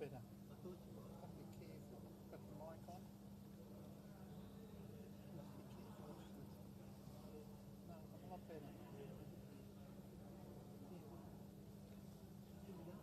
better. Got to be careful. Got the mic on. Must be careful. No, a lot better. Yeah. Here we go.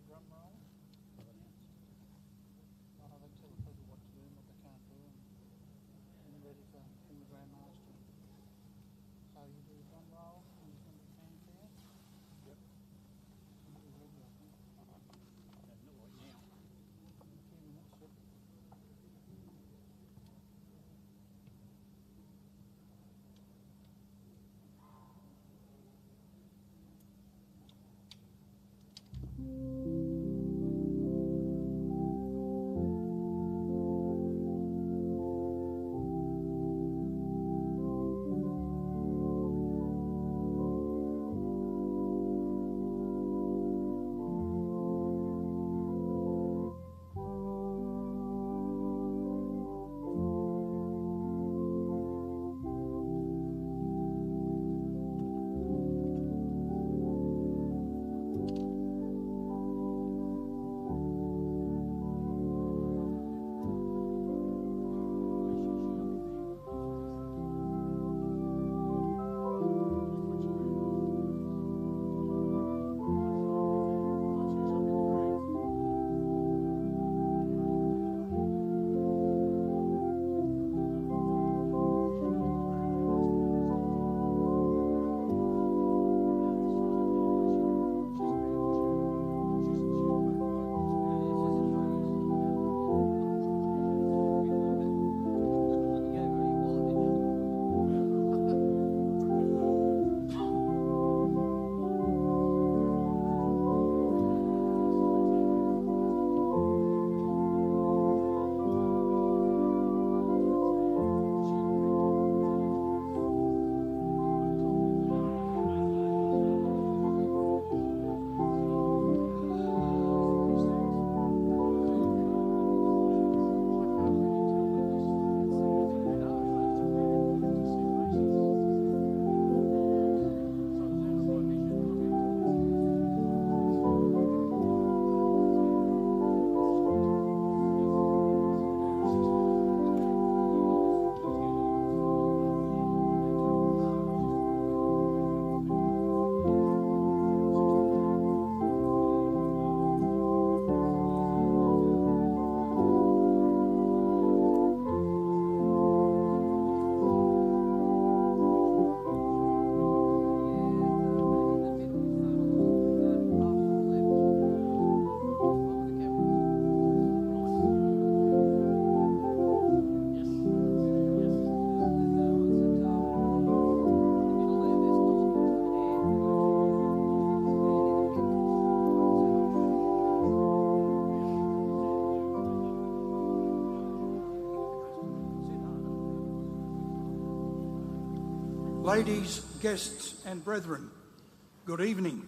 drum roll. They tell the people what to do and what they can't do, and ready for from the Grand Master. So you do a drum roll and you can fanfare. Yep. And you're ready, I think. Not right now. In a few minutes, yep. Ladies, guests and brethren, good evening.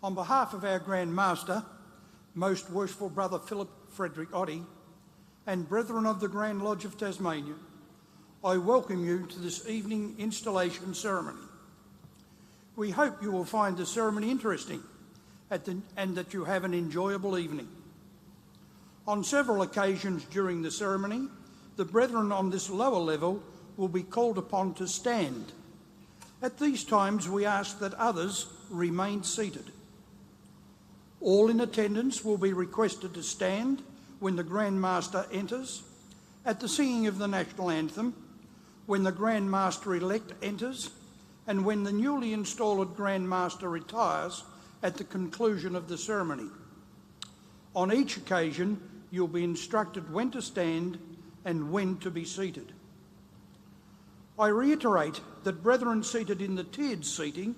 On behalf of our Grand Master, Most Worshipful Brother Philip Frederick Oddie, and brethren of the Grand Lodge of Tasmania, I welcome you to this evening installation ceremony. We hope you will find the ceremony interesting and that you have an enjoyable evening. On several occasions during the ceremony, the brethren on this lower level will be called upon to stand. At these times, we ask that others remain seated. All in attendance will be requested to stand when the Grand Master enters, at the singing of the National Anthem, when the Grand Master-elect enters, and when the newly installed Grand Master retires at the conclusion of the ceremony. On each occasion, you'll be instructed when to stand and when to be seated. I reiterate that brethren seated in the tiered seating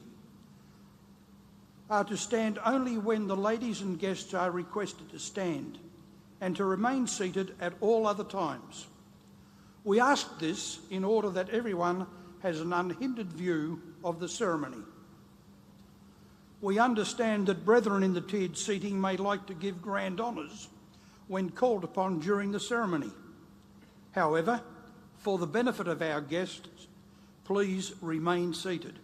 are to stand only when the ladies and guests are requested to stand, and to remain seated at all other times. We ask this in order that everyone has an unhindered view of the ceremony. We understand that brethren in the tiered seating may like to give grand honours when called upon during the ceremony. However, for the benefit of our guests, please remain seated.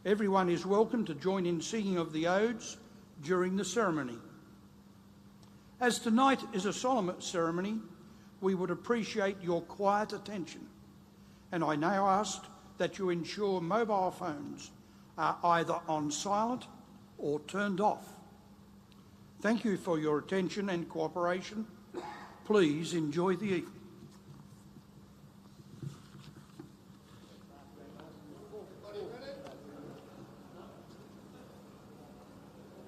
Everyone is welcome to join in singing of the odes during the ceremony. As tonight is a solemn ceremony, we would appreciate your quiet attention, and I now ask that you ensure mobile phones are either on silent or turned off Thank you for your attention and cooperation. Please enjoy the evening.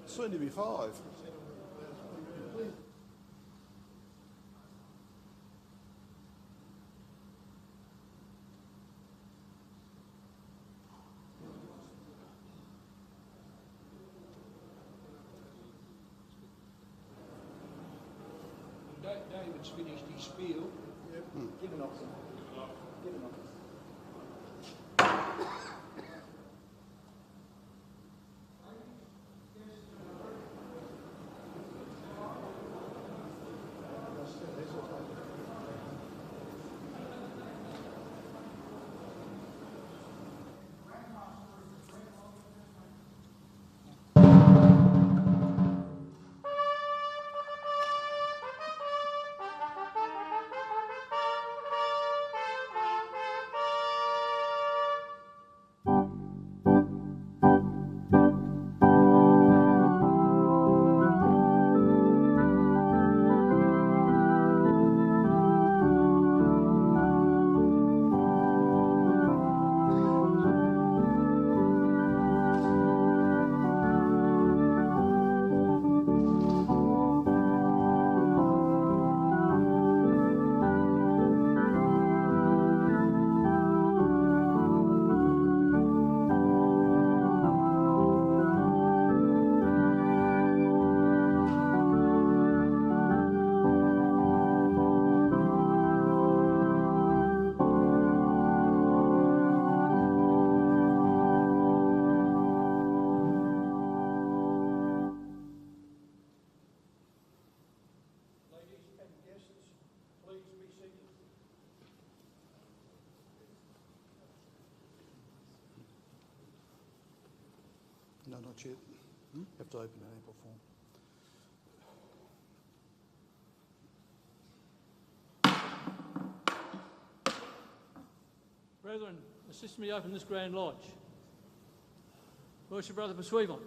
Soon to be 5. David's finished his spiel. Yep. Give it off. Give it off. No, not yet. Have to open an ample form. Brethren, assist me open this Grand Lodge. Worship Brother Persuivant,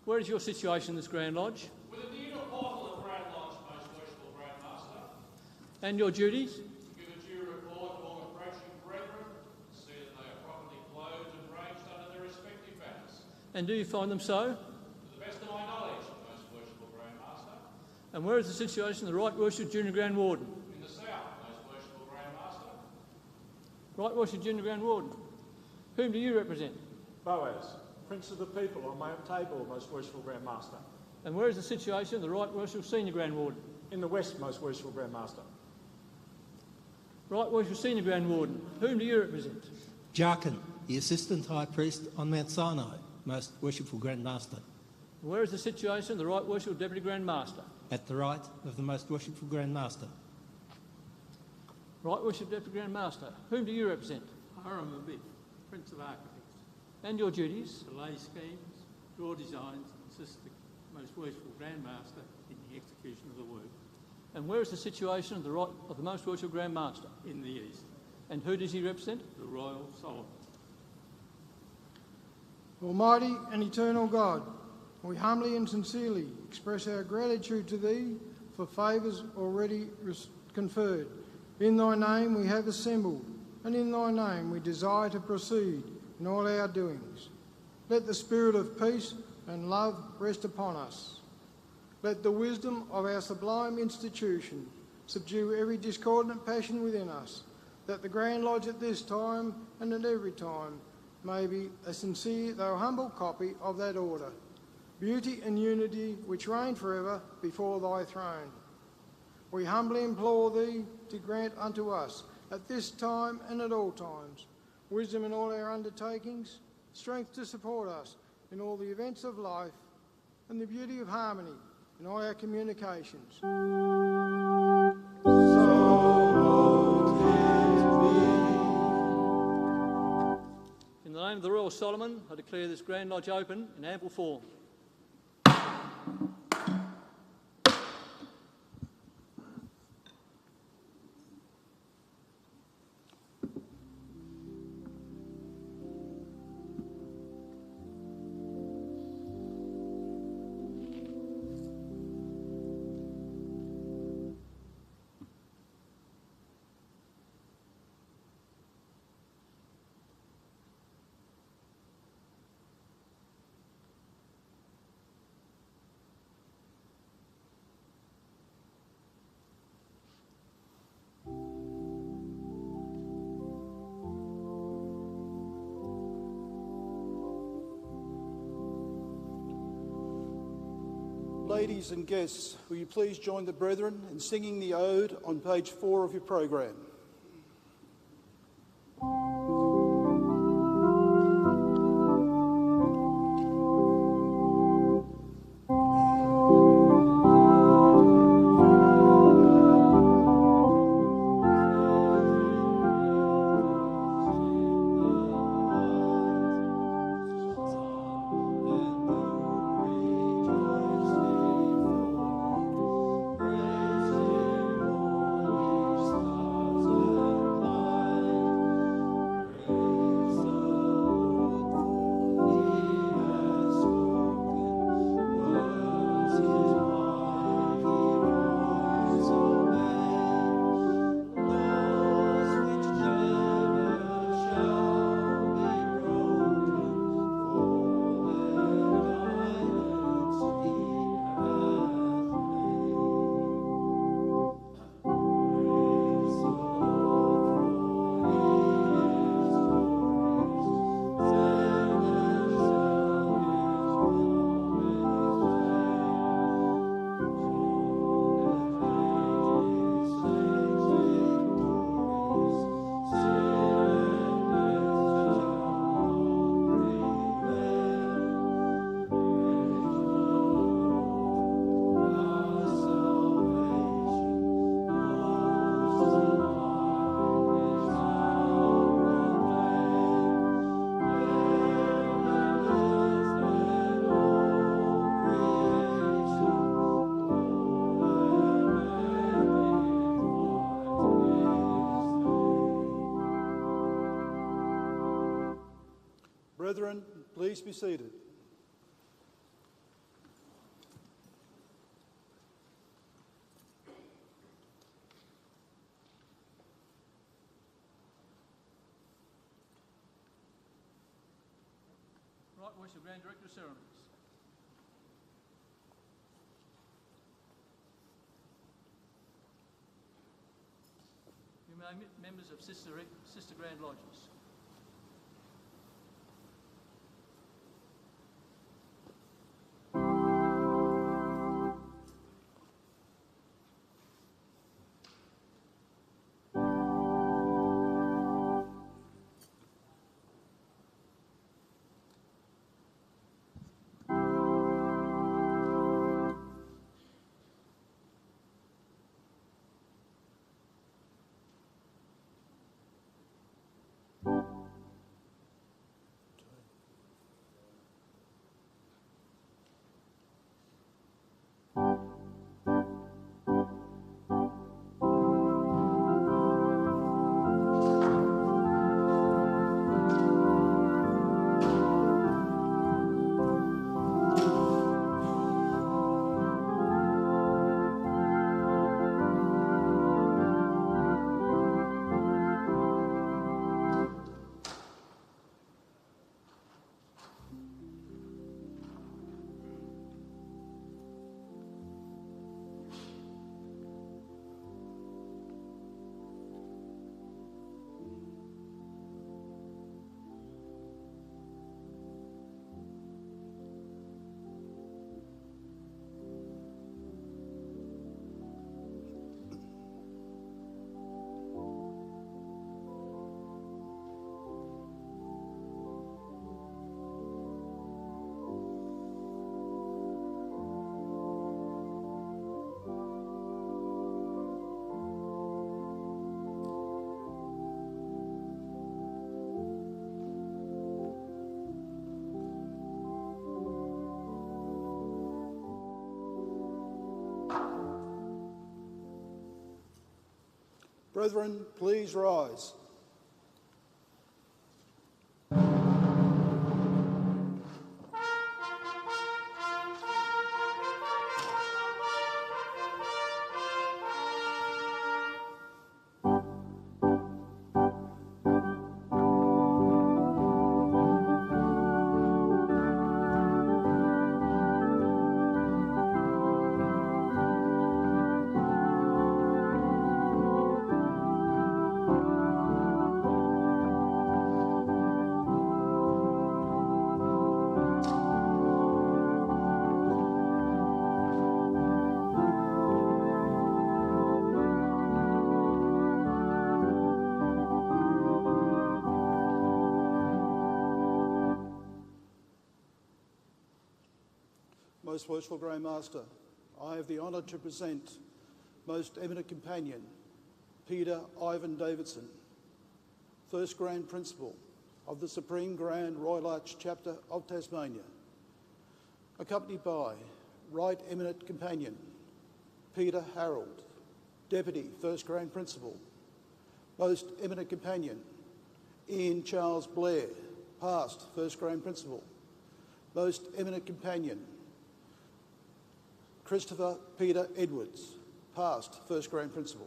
where is your situation in this Grand Lodge? Within the inner portal of Grand Lodge, most worshipful Grand Master, And your duties? to give a due report to all approaching brethren, to see that they are properly clothed and ranged under their respective banners. And do you find them so? To the best of my knowledge, most worshipful Grand Master, And where is the situation of the Right Worship Junior Grand Warden? in the south, most worshipful Grand Master, Right Worship Junior Grand Warden, whom do you represent? Boaz, Prince of the People on Mount Tabor, most worshipful Grand Master. And where is the situation of the Right Worship Senior Grand Warden? In the west, most worshipful Grand Master. Right Worship Senior Grand Warden, whom do you represent? Jarkin, the Assistant High Priest on Mount Sinai, Most Worshipful Grand Master, And where is the situation of the Right Worship Deputy Grand Master? at the right of the Most Worshipful Grand Master. Right Worship Deputy Grand Master, whom do you represent? Hiram Abid, Prince of Architects, And your duties? to lay schemes, draw designs, and assist the Most Worshipful Grand Master in the execution of the work And where is the situation of the Most Worship Grand Master? in the east, And who does he represent? the Royal Solomon. Almighty and eternal God, we humbly and sincerely express our gratitude to Thee for favours already conferred. In Thy name we have assembled, and in Thy name we desire to proceed in all our doings. Let the spirit of peace and love rest upon us. Let the wisdom of our sublime institution subdue every discordant passion within us, that the Grand Lodge at this time and at every time may be a sincere though humble copy of that order, beauty and unity which reign forever before Thy throne. We humbly implore Thee to grant unto us at this time and at all times wisdom in all our undertakings, strength to support us in all the events of life, and the beauty of harmony in all our communications. In the name of the Royal Solomon, I declare this Grand Lodge open in ample form. Ladies and guests, will you please join the brethren in singing the ode on page 4 of your program? Brethren, please be seated. Right, Worship Grand Director of Ceremonies. You may members of Sister Grand Lodges. Brethren, please rise. Most Worshipful Grand Master, I have the honour to present Most Eminent Companion, Peter Ivan Davidson, First Grand Principal of the Supreme Grand Royal Arch Chapter of Tasmania, accompanied by Right Eminent Companion, Peter Harold, Deputy First Grand Principal, Most Eminent Companion, Ian Charles Blair, Past First Grand Principal, Most Eminent Companion, Christopher Peter Edwards, Past First Grand Principal.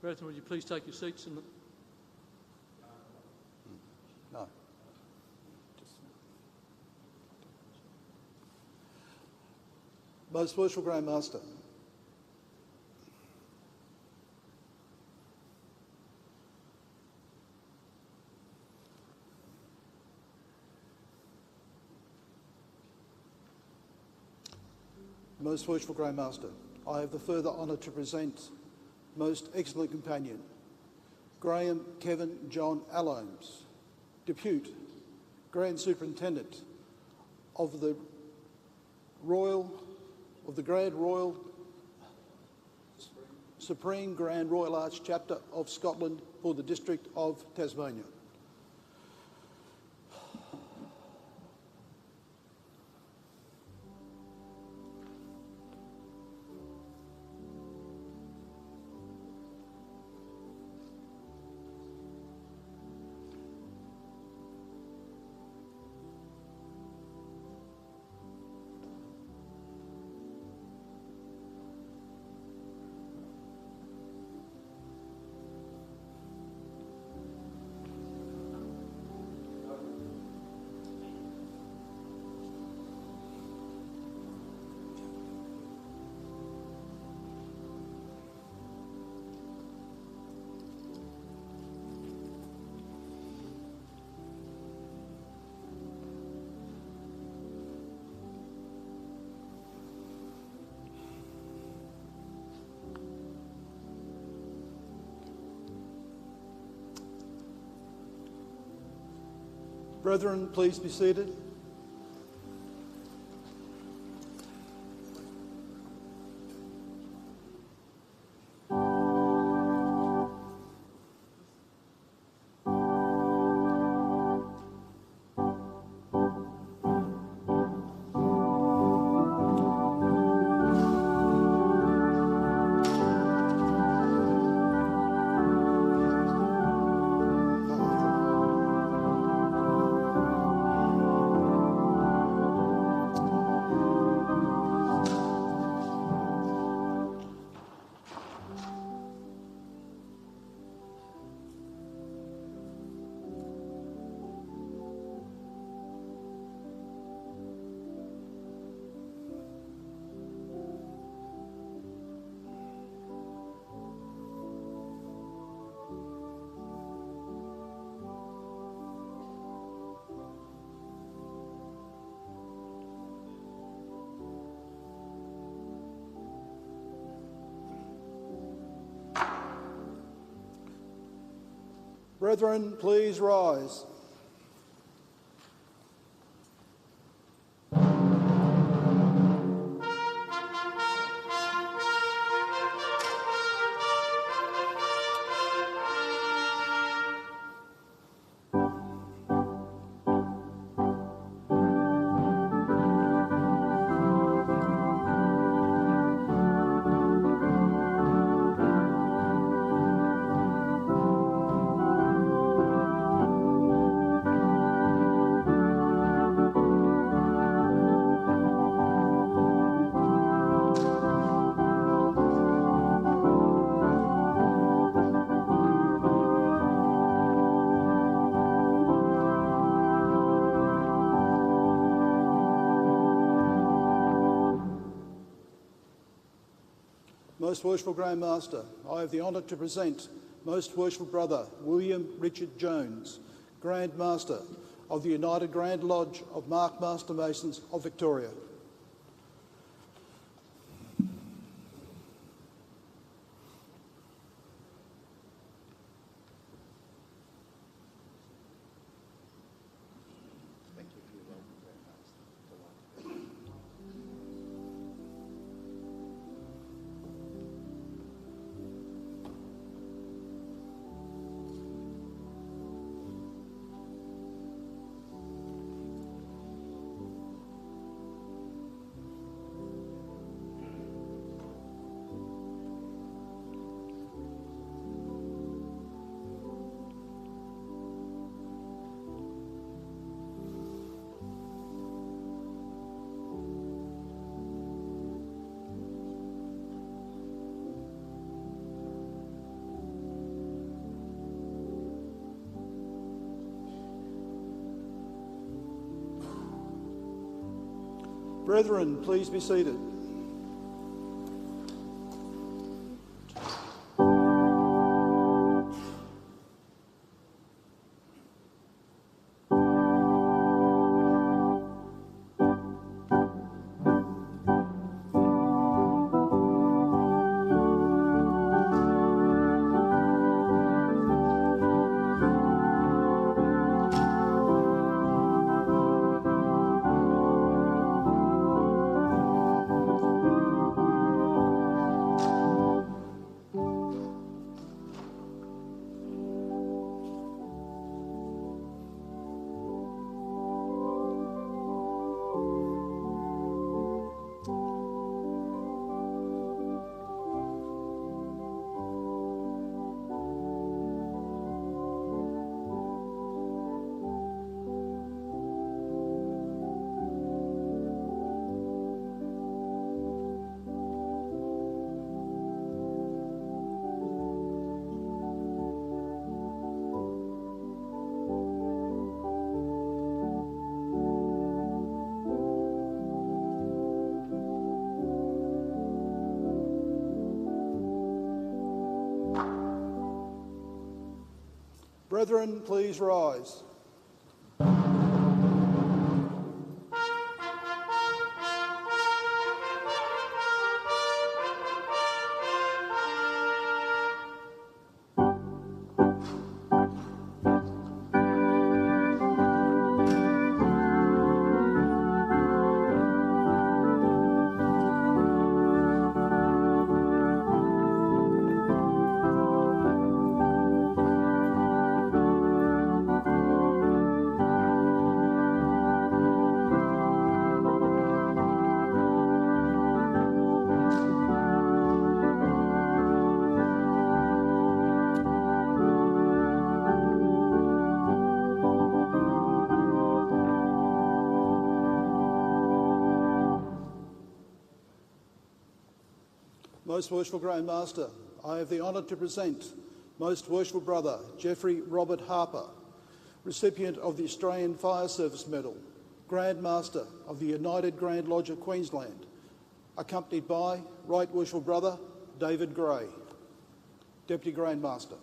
Brethren, would you please take your seats? No. Most Worshipful Grand Master, Most Worshipful Grand Master, I have the further honour to present Most Excellent Companion, Graham Kevin John Allomes, Depute Grand Superintendent of the Grand Royal Supreme Grand Royal Arch Chapter of Scotland for the District of Tasmania. Brethren, please be seated. Brethren, please rise. Most Worshipful Grand Master, I have the honour to present Most Worshipful Brother William Richard Jones, Grand Master of the United Grand Lodge of Mark Master Masons of Victoria. Brethren, please be seated. Brethren, please rise. Most Worshipful Grand Master, I have the honour to present Most Worshipful Brother Jeffrey Robert Harper, recipient of the Australian Fire Service Medal, Grand Master of the United Grand Lodge of Queensland, accompanied by Right Worshipful Brother David Gray, Deputy Grand Master.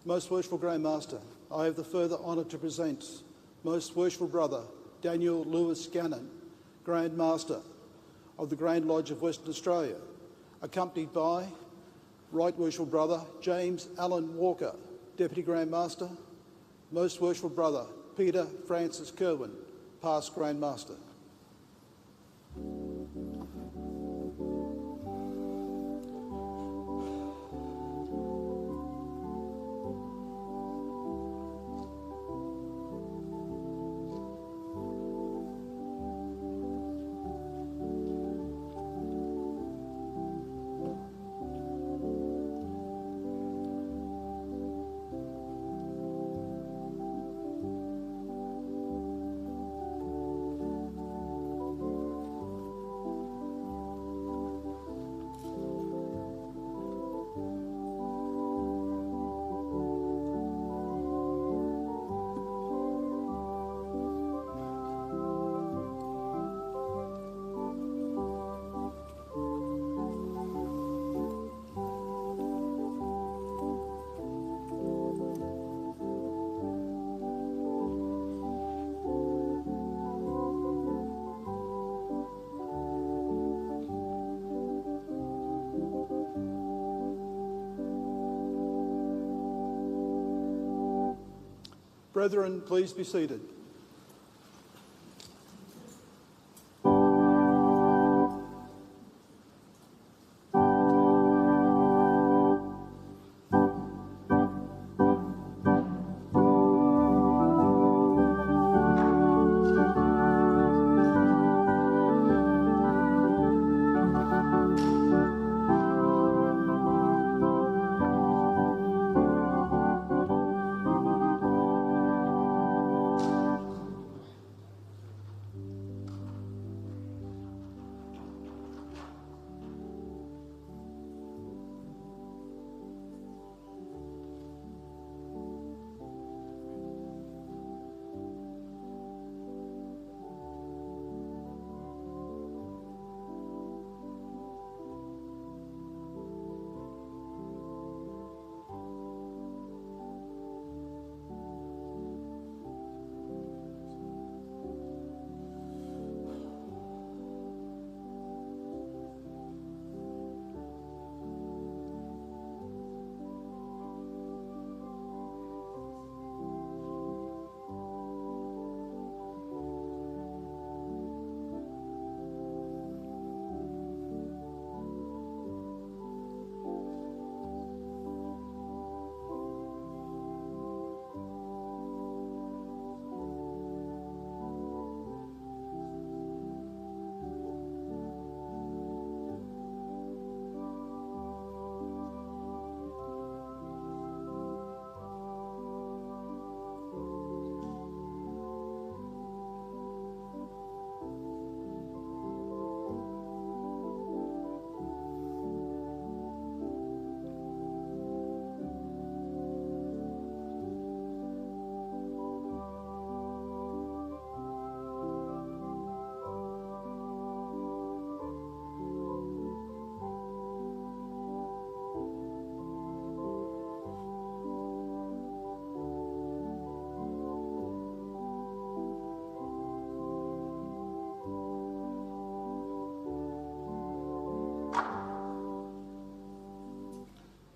Most Worshipful Grand Master, I have the further honour to present Most Worshipful Brother Daniel Lewis Gannon, Grand Master of the Grand Lodge of Western Australia, accompanied by Right Worshipful Brother James Allen Walker, Deputy Grand Master, Most Worshipful Brother Peter Francis Kerwin, Past Grand Master. Brethren, please be seated.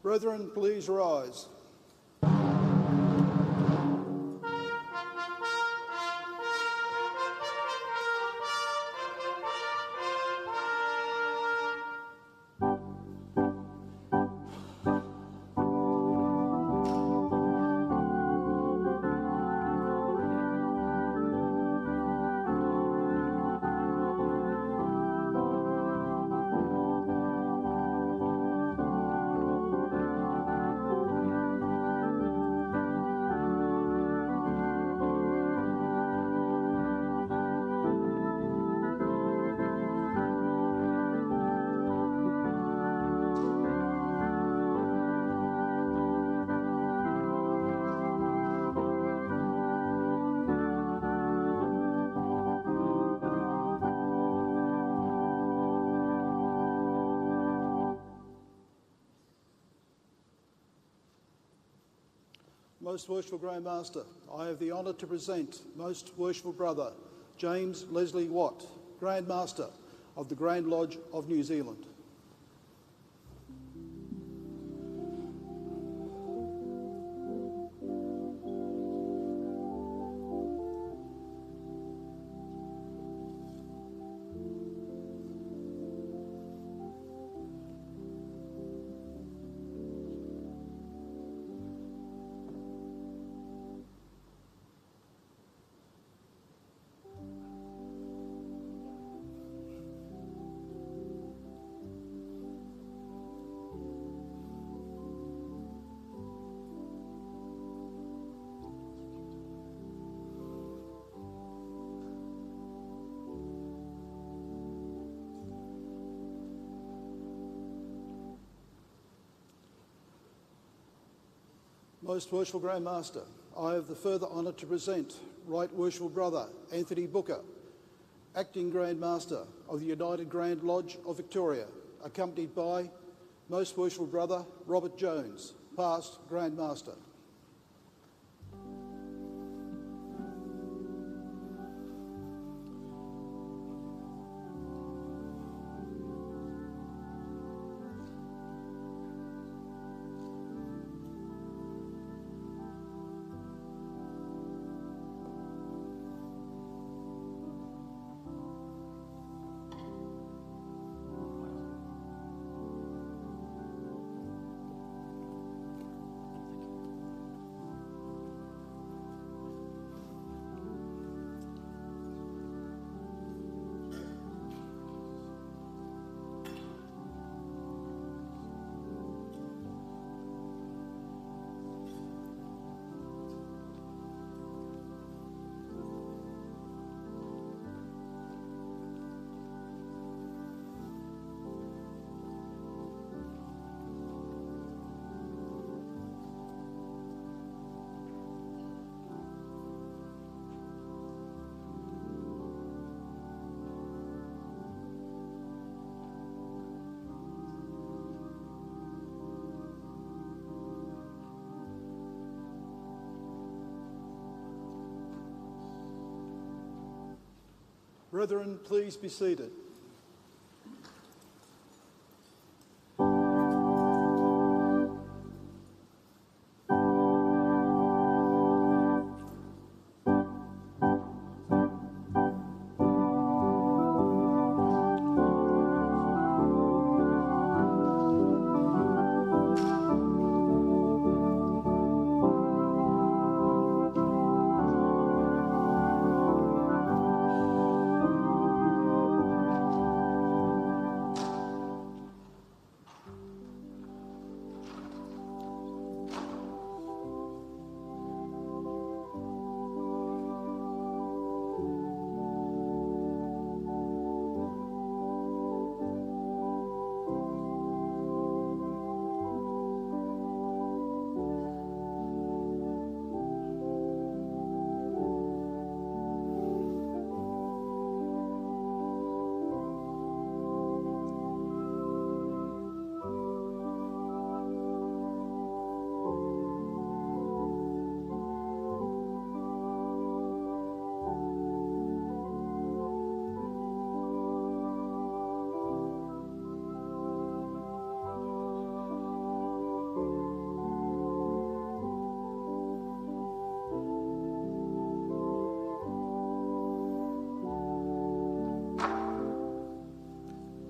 Brethren, please rise. Most Worshipful Grand Master, I have the honour to present Most Worshipful Brother James Leslie Watt, Grand Master of the Grand Lodge of New Zealand. Most Worshipful Grand Master, I have the further honour to present Right Worshipful Brother Anthony Booker, Acting Grand Master of the United Grand Lodge of Victoria, accompanied by Most Worshipful Brother Robert Jones, Past Grand Master. Brethren, please be seated.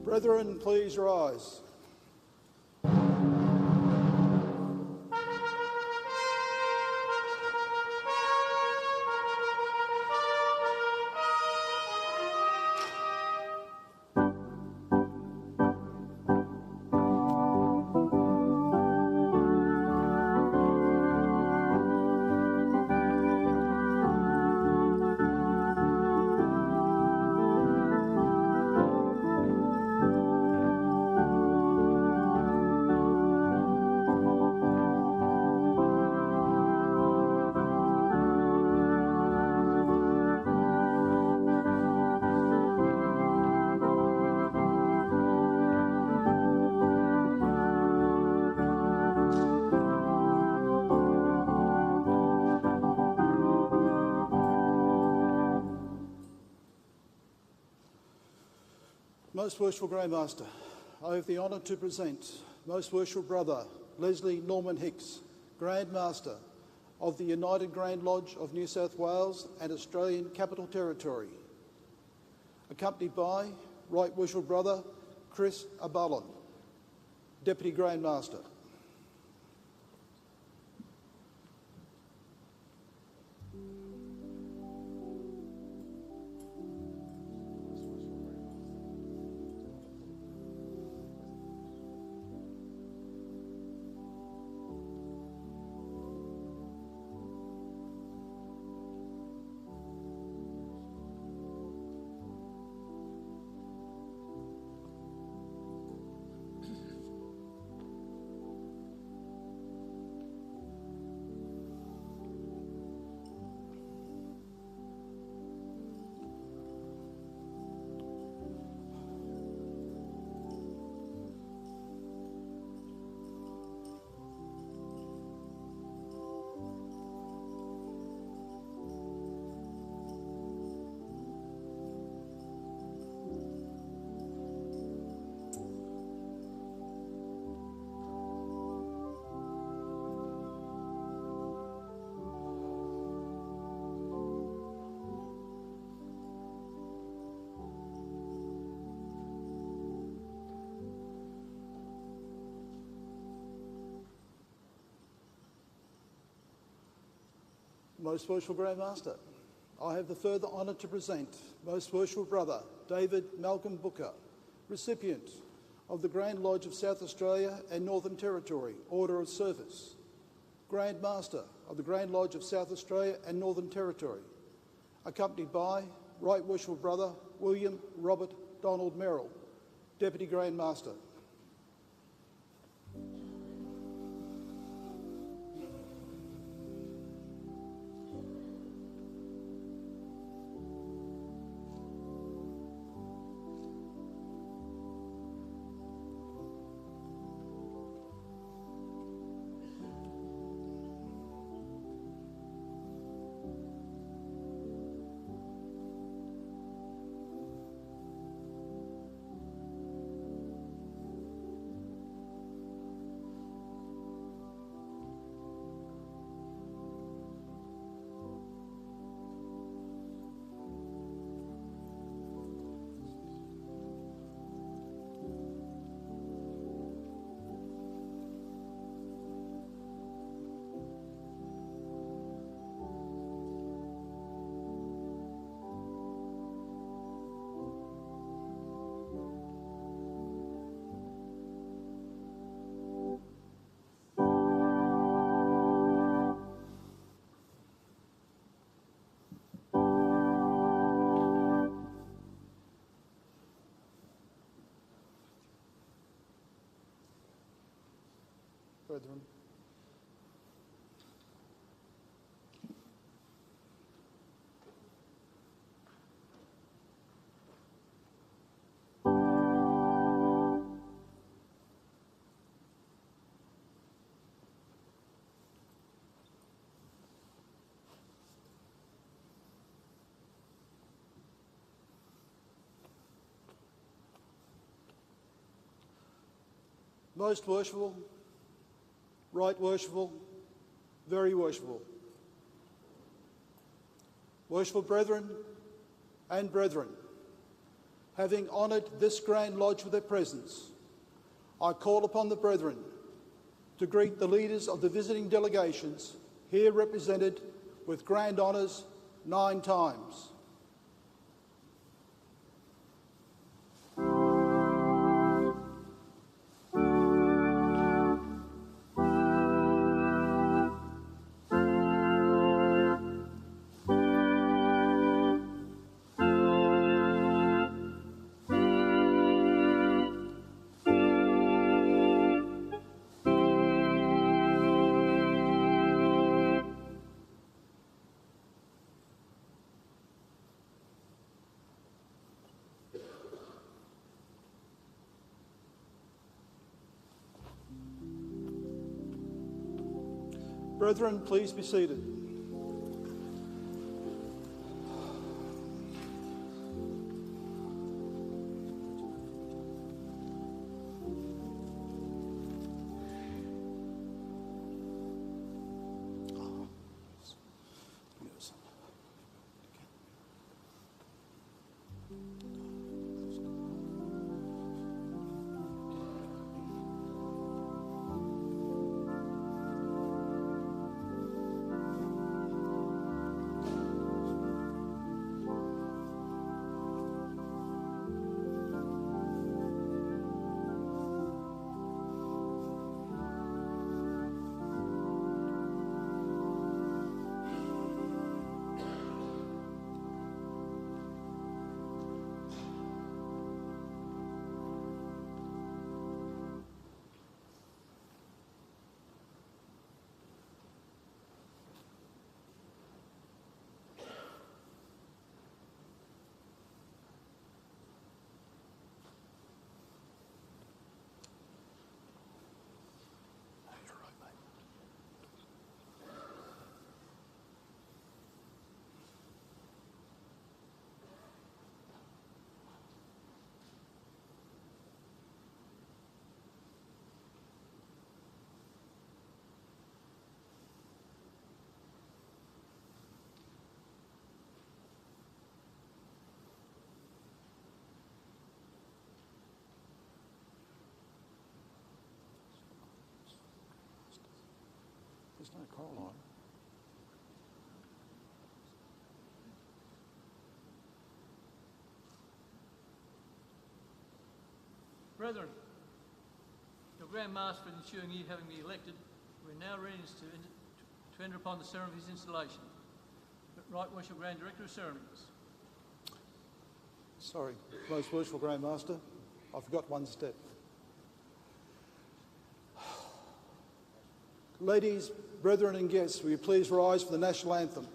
Brethren, please rise. Most Worshipful Grandmaster, I have the honour to present Most Worshipful Brother Leslie Norman Hicks, Grand Master of the United Grand Lodge of New South Wales and Australian Capital Territory, accompanied by Right Worshipful Brother Chris Abalon, Deputy Grand Master. Most Worshipful Grandmaster, I have the further honour to present Most Worshipful Brother David Malcolm Booker, recipient of the Grand Lodge of South Australia and Northern Territory Order of Service, Grand Master of the Grand Lodge of South Australia and Northern Territory, accompanied by Right Worshipful Brother William Robert Donald Merrill, Deputy Grand Master. Brethren, Most Worshipful, Right Worshipful, Very Worshipful, Worshipful Brethren and Brethren, having honoured this Grand Lodge with their presence, I call upon the Brethren to greet the leaders of the visiting delegations here represented with grand honours 9 times. Brethren, please be seated. There's no Caroline. Brethren, your Grand Master for the ensuing year having been elected, we're now ready to enter upon the ceremony of his installation. Right Worshipful Grand Director of Ceremonies. Sorry, Most Worshipful Grand Master, I forgot one step. Ladies, brethren and guests, will you please rise for the national anthem?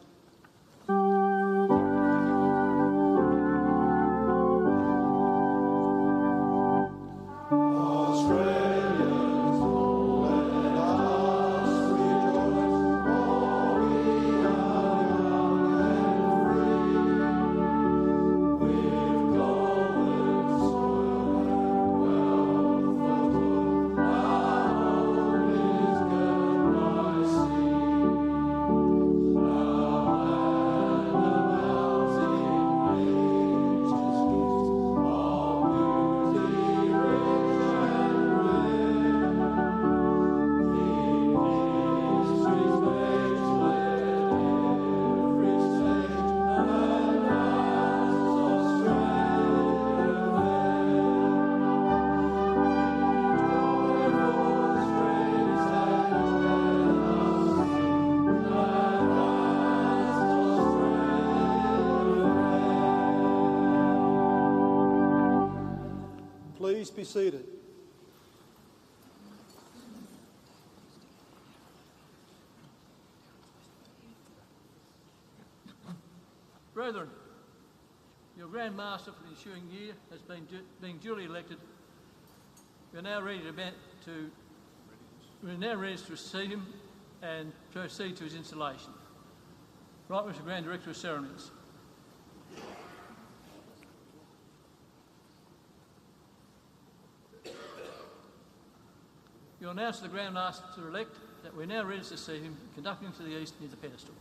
Please be seated. Brethren, your Grand Master for the ensuing year has been duly elected. We are now ready to receive him and proceed to his installation. Right Worshipful Grand Director of Ceremonies. You announce to the Grand Master-elect that we're now ready to see him conducting to the east near the pedestal.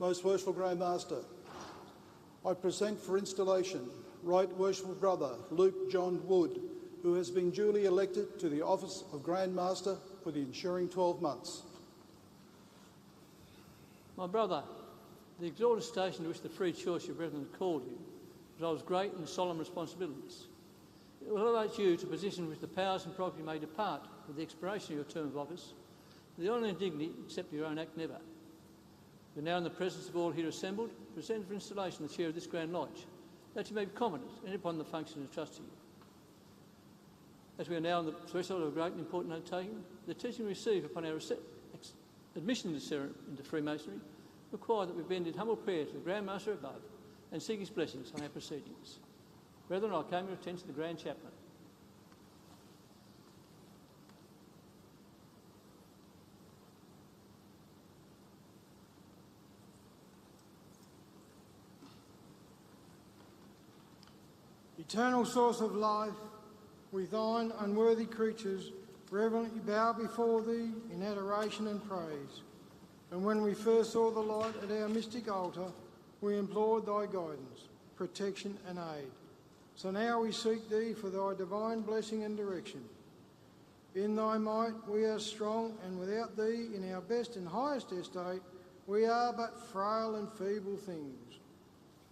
Most Worshipful Grand Master, I present for installation Right Worshipful Brother Luke John Wood, who has been duly elected to the office of Grand Master for the ensuing 12 months. My brother, the exalted station to which the free choice of your brethren has called you involves great and solemn responsibilities. It will elevate you to a position which the powers and property may depart with the expiration of your term of office, with the honour and dignity except your own act never. We are now in the presence of all here assembled, present for installation the chair of this Grand Lodge, that you may be competent and upon the function entrusted to you. As we are now on the threshold of a great and important undertaking, the teaching we receive upon our admission into Freemasonry require that we bend in humble prayer to the Grand Master above and seek his blessings on our proceedings. Brethren, I came to attend to the Grand Chaplain. Eternal source of life, we thine unworthy creatures reverently bow before thee in adoration and praise. And when we first saw the light at our mystic altar, we implored thy guidance, protection and aid. So now we seek thee for thy divine blessing and direction. In thy might we are strong, and without thee in our best and highest estate, we are but frail and feeble things.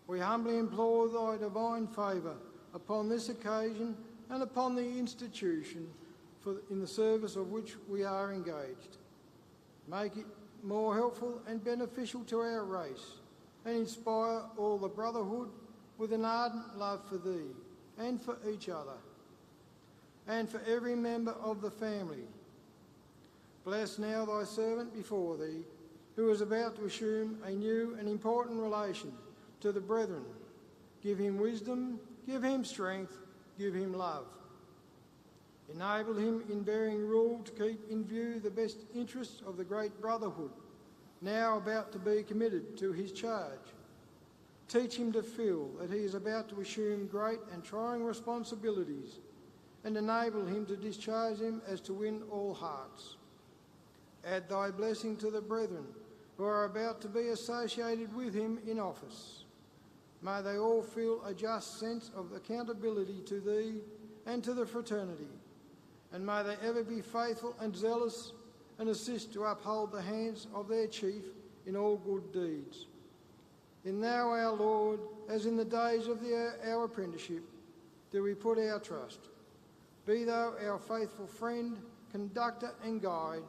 We humbly implore thy divine favour upon this occasion and upon the institution in the service of which we are engaged. Make it more helpful and beneficial to our race, and inspire all the brotherhood with an ardent love for thee and for each other, and for every member of the family. Bless now thy servant before thee, who is about to assume a new and important relation to the brethren. Give him wisdom, give him strength, give him love. Enable him in bearing rule to keep in view the best interests of the great brotherhood, now about to be committed to his charge. Teach him to feel that he is about to assume great and trying responsibilities, and enable him to discharge them as to win all hearts. Add thy blessing to the brethren who are about to be associated with him in office. May they all feel a just sense of accountability to thee and to the fraternity, and may they ever be faithful and zealous and assist to uphold the hands of their chief in all good deeds. In thou, our Lord, as in the days of our apprenticeship, do we put our trust. Be thou our faithful friend, conductor and guide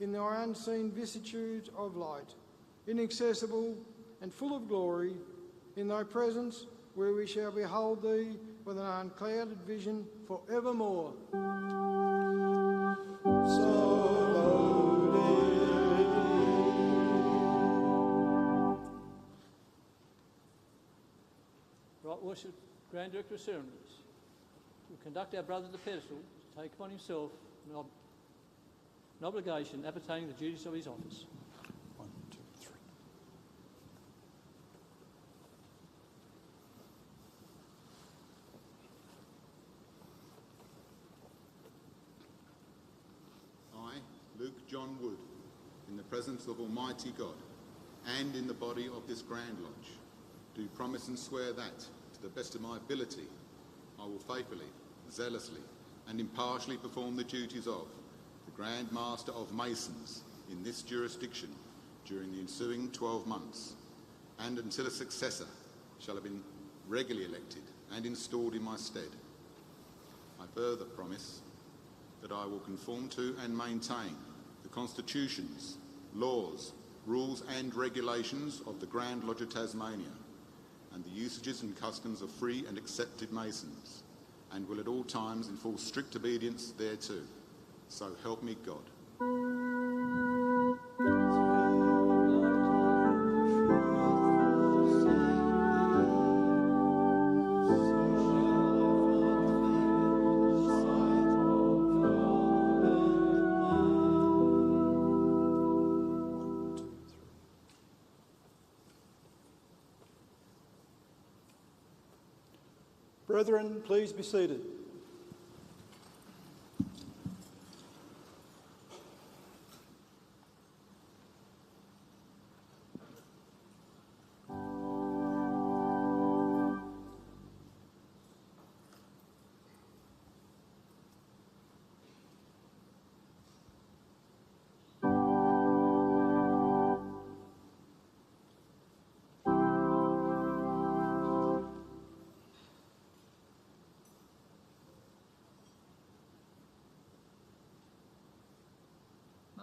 in thy unseen vicissitudes of light, inaccessible and full of glory, in thy presence where we shall behold thee with an unclouded vision for evermore. Right Worship Grand Director of Ceremonies will conduct our brother to the pedestal to take upon himself an obligation appertaining to the duties of his office. 1, 2, 3. I, Luke John Wood, in the presence of Almighty God and in the body of this Grand Lodge, do promise and swear that, to the best of my ability, I will faithfully, zealously and impartially perform the duties of the Grand Master of Masons in this jurisdiction during the ensuing 12 months, and until a successor shall have been regularly elected and installed in my stead. I further promise that I will conform to and maintain the constitutions, laws, rules and regulations of the Grand Lodge of Tasmania and the usages and customs of free and accepted Masons, and will at all times enforce strict obedience thereto. So help me God. Brethren, please be seated.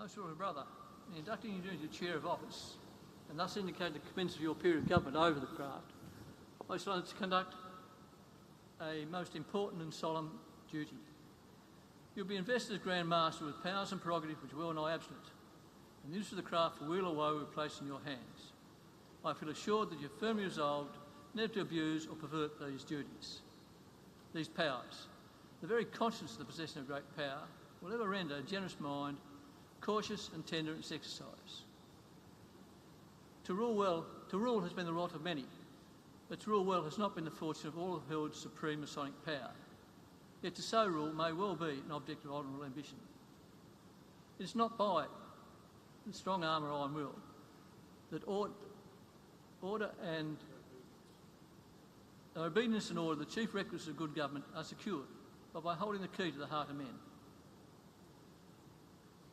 Most Royal Brother, in inducting you into the chair of office, and thus indicate the commencement of your period of government over the craft, I shall to conduct a most important and solemn duty. You'll be invested as Grand Master with powers and prerogatives which are well nigh absent, and the use of the craft for weal or woe will be placed in your hands. I feel assured that you're firmly resolved never to abuse or pervert these duties. These powers, the very consciousness of the possession of great power, will ever render a generous mind cautious and tender in its exercise. To rule has been the lot of many, but to rule well has not been the fortune of all who held supreme Masonic power. Yet to so rule may well be an object of honourable ambition. It is not by the strong arm or iron will that order and obedience and order, the chief requisites of good government, are secured, but by holding the key to the heart of men.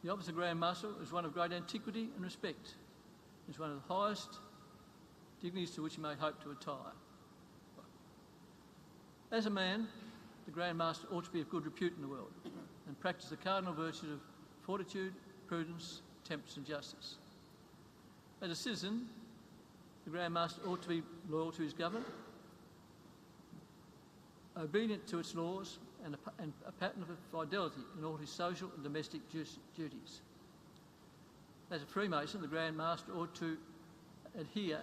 The office of Grand Master is one of great antiquity and respect. It is one of the highest dignities to which you may hope to attire. As a man, the Grand Master ought to be of good repute in the world and practice the cardinal virtues of fortitude, prudence, temperance and justice. As a citizen, the Grand Master ought to be loyal to his government, obedient to its laws, and a pattern of fidelity in all his social and domestic duties. As a Freemason, the Grand Master ought to adhere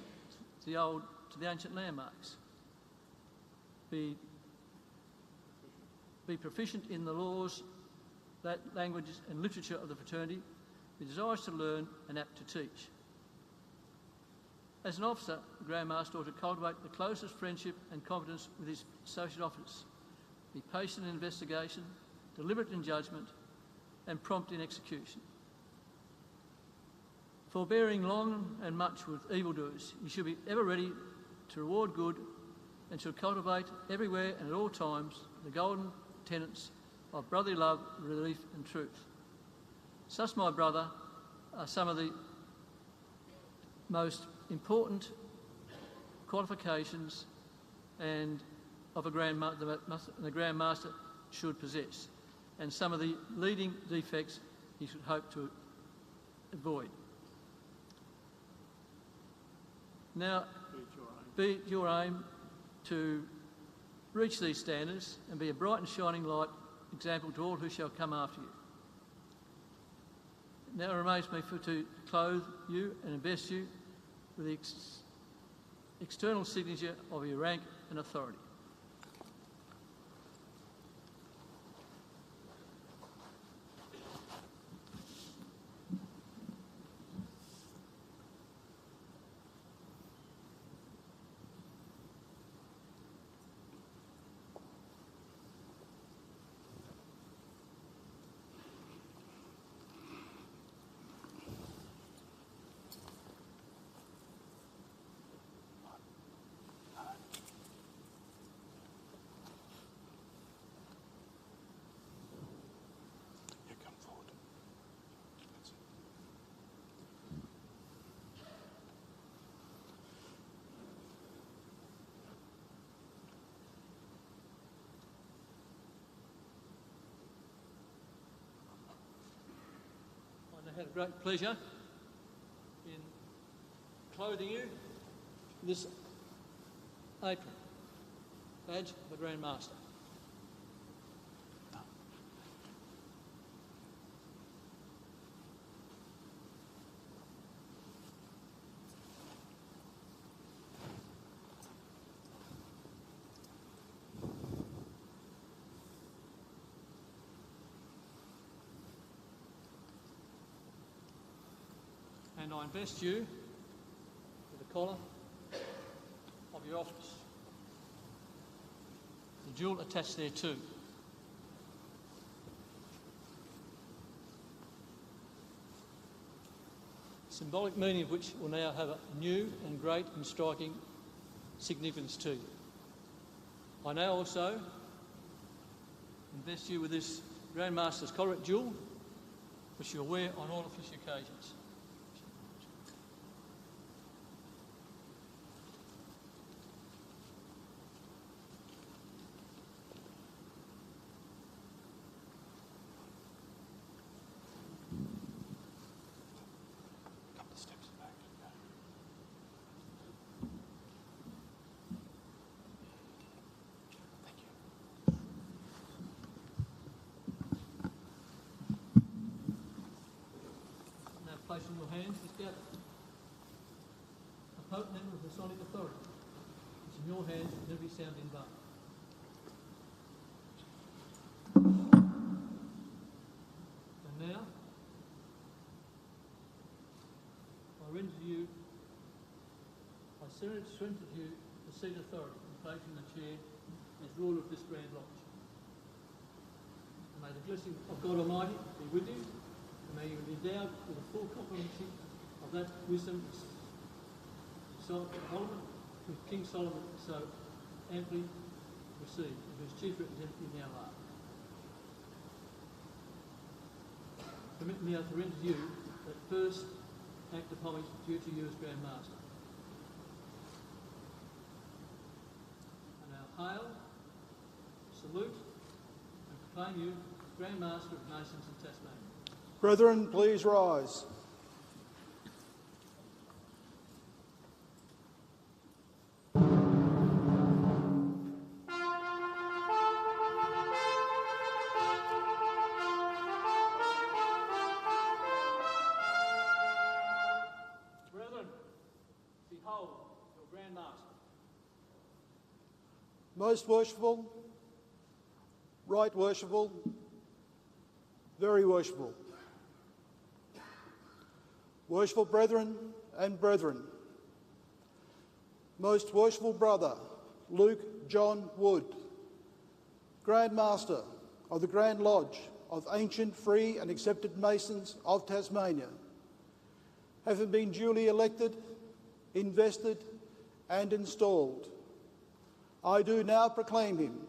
to the ancient landmarks, be proficient in the laws, languages and literature of the fraternity, be desirous to learn and apt to teach. As an officer, the Grand Master ought to cultivate the closest friendship and confidence with his associate officers, be patient in investigation, deliberate in judgment, and prompt in execution. Forbearing long and much with evildoers, you should be ever ready to reward good and should cultivate everywhere and at all times the golden tenets of brotherly love, relief and truth. Such, my brother, are some of the most important qualifications and of a Grand Master, the Grand Master should possess, and some of the leading defects he should hope to avoid. Now, be it your aim to reach these standards and be a bright and shining light example to all who shall come after you. Now it remains me to clothe you and invest you with the external signature of your rank and authority. I had a great pleasure in clothing you in this apron, badge of the Grand Master. And I invest you with the collar of your office, the jewel attached thereto. Symbolic meaning of which will now have a new and great and striking significance to you. I now also invest you with this Grand Master's collarette jewel, which you'll wear on all official occasions. place in your hands this gablet, a potent emblem of Masonic authority. It's in your hands and never be sound in vain. And now, I render to you, I surrender to you the seat authority in placing the chair as ruler of this Grand Lodge. And may the blessing of God Almighty be with you, and may you be endowed with a full competency of that wisdom which King Solomon so amply received, and whose chief representative you now are. Permit me now to render to you that first act of homage due to you as Grand Master. And now hail, salute, and proclaim you Grand Master of Masons in Tasmania. Brethren, please rise. Brethren, behold your Grand Master. Most worshipful, right worshipful, very worshipful. Worshipful brethren and brethren, most worshipful brother Luke John Wood, Grand Master of the Grand Lodge of Ancient, Free and Accepted Masons of Tasmania, having been duly elected, invested and installed, I do now proclaim him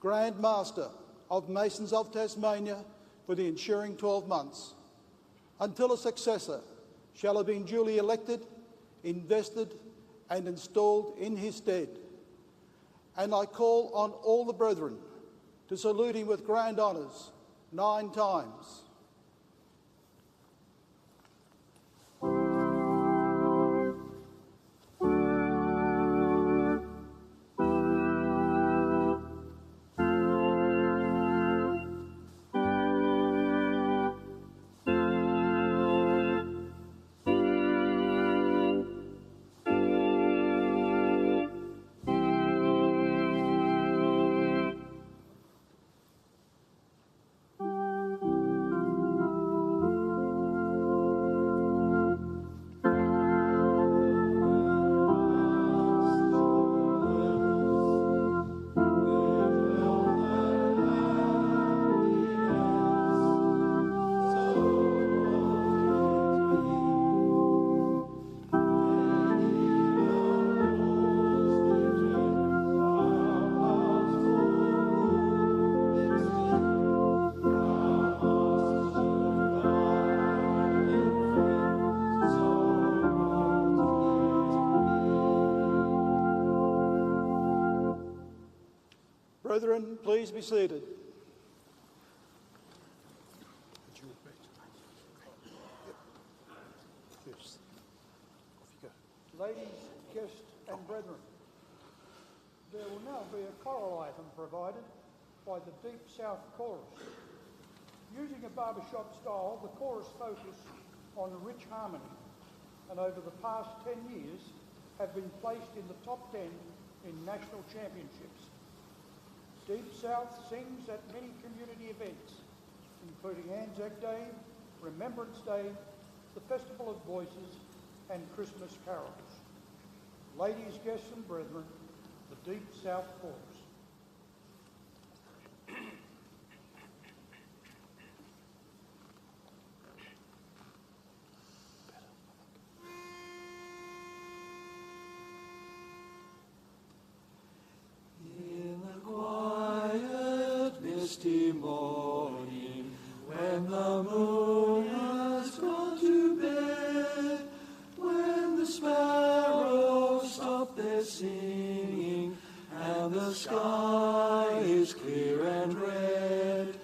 Grand Master of Masons of Tasmania for the ensuing 12 months, until a successor shall have been duly elected, invested and installed in his stead. And I call on all the brethren to salute him with grand honours 9 times. Brethren, please be seated. Ladies, guests and brethren, there will now be a choral item provided by the Deep South Chorus. Using a barbershop style, the chorus focus on rich harmony, and over the past 10 years have been placed in the top 10 in national championships. Deep South sings at many community events, including Anzac Day, Remembrance Day, the Festival of Voices, and Christmas carols. Ladies, guests and brethren, the Deep South Chorus. In the quiet, misty morning, when the moon has gone to bed, when the sparrows stop their singing, and the sky is clear and red,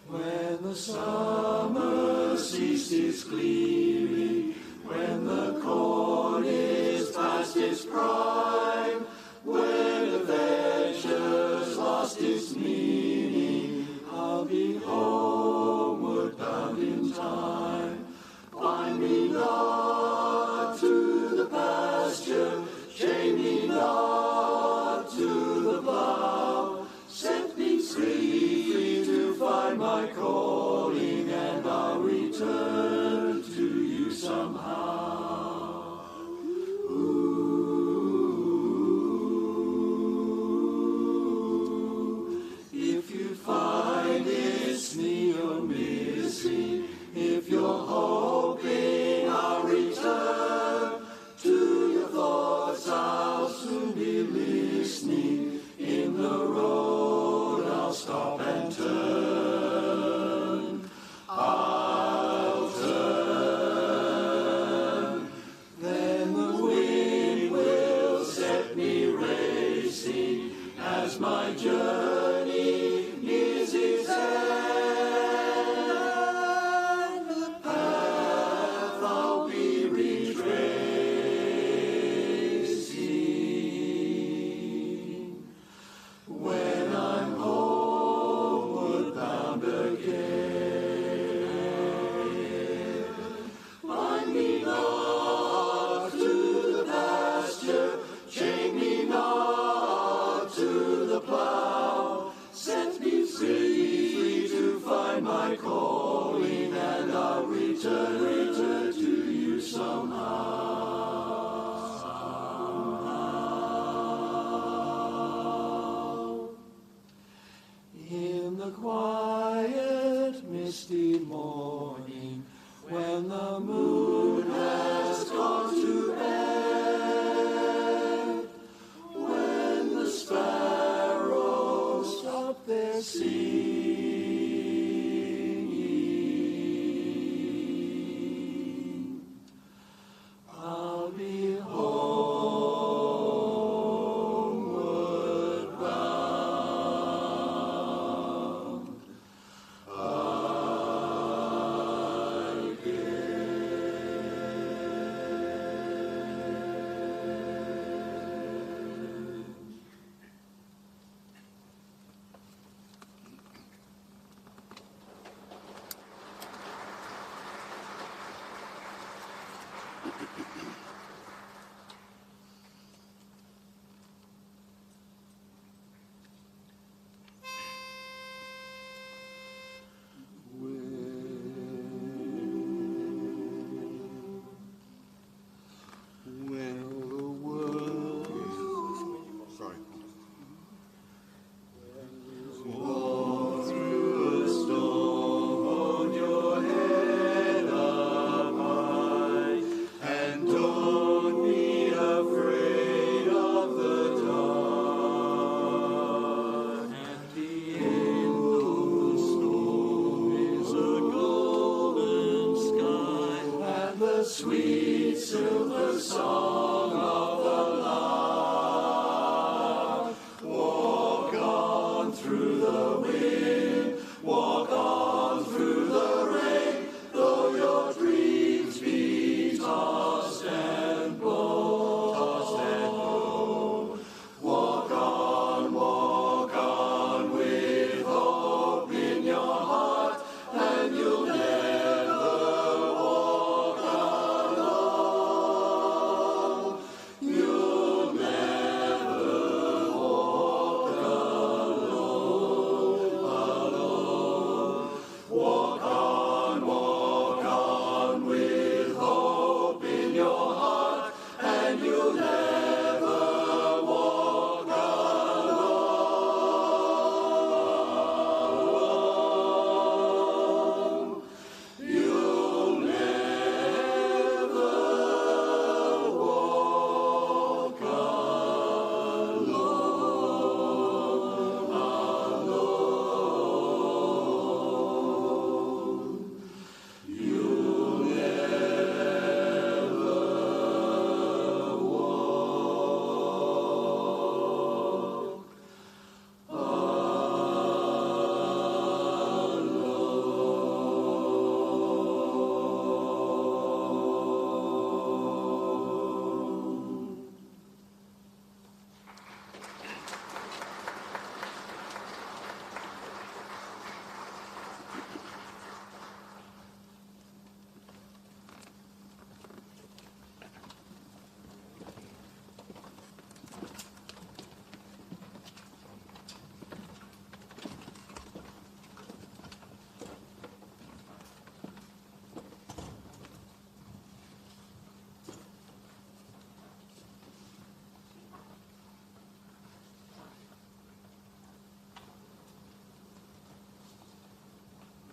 when the summer ceased its gleaming, when the corn is past its prime, when adventure's lost its meaning, I'll be homeward bound in time. Find me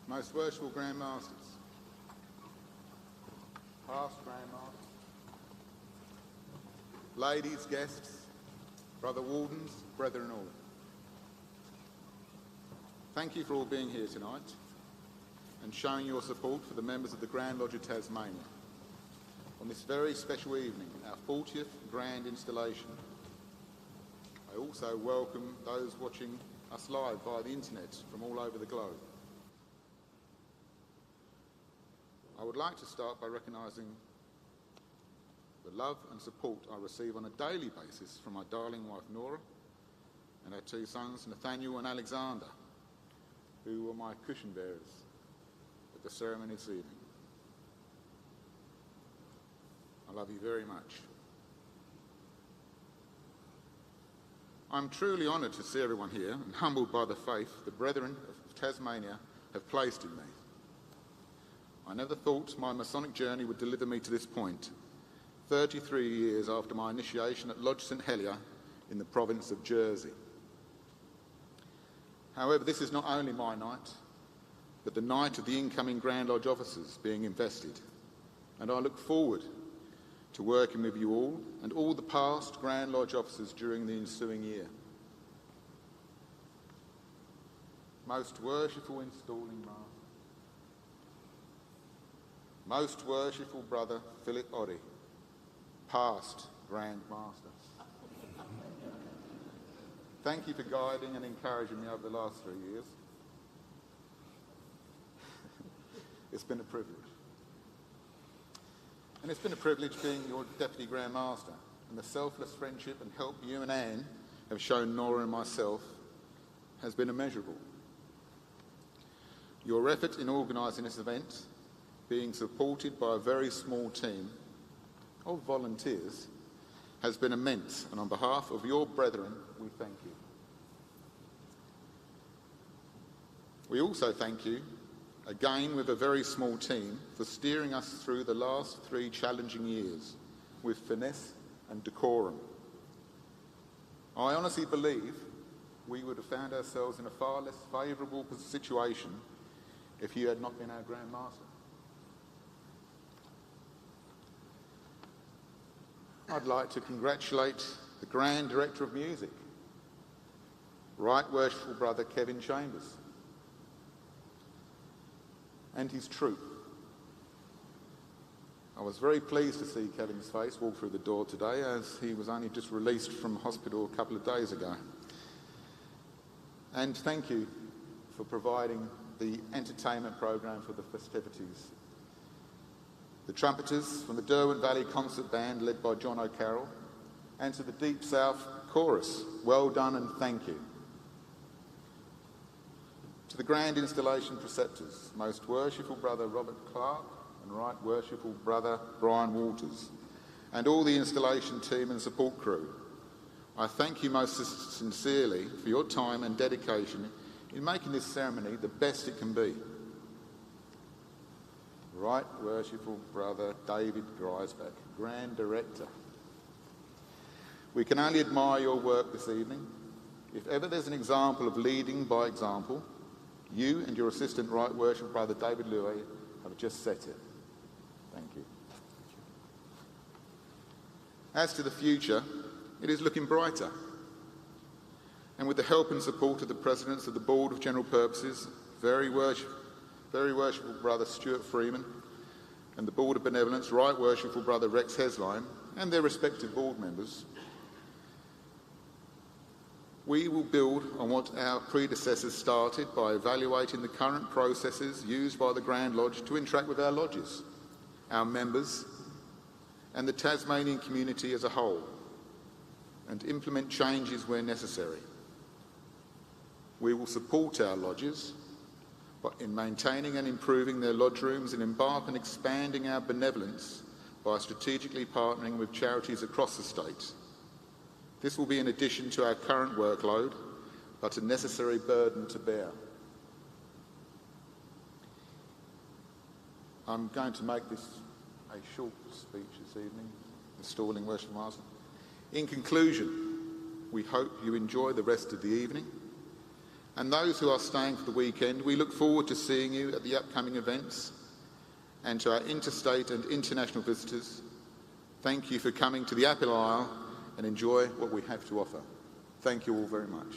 Most worshipful Grand Masters, past Grand Masters, ladies, guests, brother wardens, brethren all. Thank you for all being here tonight and showing your support for the members of the Grand Lodge of Tasmania on this very special evening, our 40th Grand Installation. I also welcome those watching us live via the internet from all over the globe. I would like to start by recognising the love and support I receive on a daily basis from my darling wife Nora and our two sons Nathaniel and Alexander, who were my cushion bearers at the ceremony this evening. I love you very much. I'm truly honoured to see everyone here and humbled by the faith the brethren of Tasmania have placed in me. I never thought my Masonic journey would deliver me to this point, 33 years after my initiation at Lodge St Helier in the province of Jersey. However, this is not only my night, but the night of the incoming Grand Lodge officers being invested, and I look forward to working with you all and all the past Grand Lodge officers during the ensuing year. Most worshipful installing master, most worshipful brother Philip Oddy, past Grand Master. Thank you for guiding and encouraging me over the last 3 years. It's been a privilege. And it's been a privilege being your Deputy Grand Master, and the selfless friendship and help you and Anne have shown Nora and myself has been immeasurable. Your effort in organising this event, being supported by a very small team of volunteers, has been immense, and on behalf of your brethren, we thank you. We also thank you, again with a very small team, for steering us through the last 3 challenging years with finesse and decorum. I honestly believe we would have found ourselves in a far less favourable situation if you had not been our Grand Master. I'd like to congratulate the Grand Director of Music, Right Worshipful Brother Kevin Chambers, and his troupe. I was very pleased to see Kevin's face walk through the door today, as he was only just released from hospital a couple of days ago. And thank you for providing the entertainment program for the festivities. The trumpeters from the Derwent Valley Concert Band, led by John O'Carroll, and to the Deep South Chorus, well done and thank you. To the Grand Installation Preceptors, Most Worshipful Brother Robert Clark and Right Worshipful Brother Brian Walters, and all the installation team and support crew, I thank you most sincerely for your time and dedication in making this ceremony the best it can be. Right Worshipful Brother David Griesbach, Grand Director. We can only admire your work this evening. If ever there's an example of leading by example, you and your assistant Right Worshipful Brother David Louis have just set it. Thank you. As to the future, it is looking brighter. And with the help and support of the Presidents of the Board of General Purposes, very worshipful Brother Stuart Freeman, and the Board of Benevolence, Right Worshipful Brother Rex Hesline, and their respective board members, we will build on what our predecessors started by evaluating the current processes used by the Grand Lodge to interact with our lodges, our members, and the Tasmanian community as a whole, and implement changes where necessary. We will support our lodges in maintaining and improving their lodge rooms and embark on expanding our benevolence by strategically partnering with charities across the state. This will be in addition to our current workload, but a necessary burden to bear. I'm going to make this a short speech this evening, installing Worship Master. In conclusion, we hope you enjoy the rest of the evening. And those who are staying for the weekend, we look forward to seeing you at the upcoming events. And to our interstate and international visitors, thank you for coming to the Apple Isle and enjoy what we have to offer. Thank you all very much.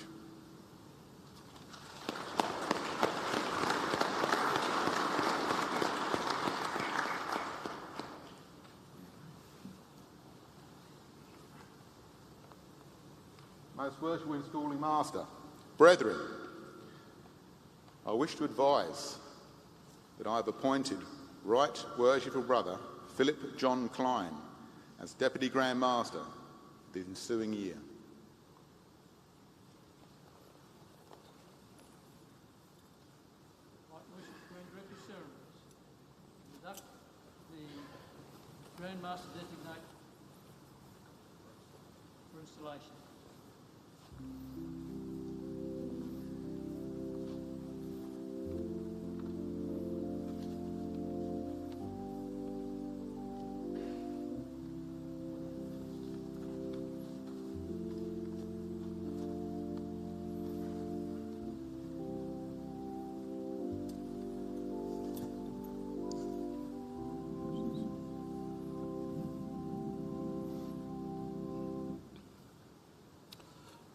Most worshipful installing Master, brethren, I wish to advise that I have appointed Right Worshipful Brother Philip John Klein as Deputy Grand Master the ensuing year. Right Worshipful Grand Director Ceremonies. Conduct the Grand Master designate for installation.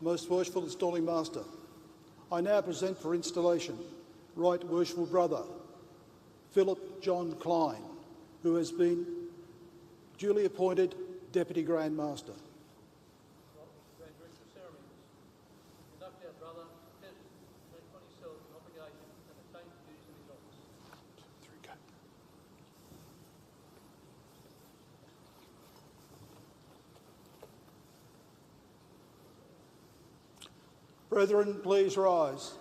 Most Worshipful Installing Master, I now present for installation Right Worshipful Brother Philip John Klein, who has been duly appointed Deputy Grand Master. Grand Director Ceremonies. Conduct our brother Philip, take upon himself an obligation and undertake the duties of his office. Brethren, please rise.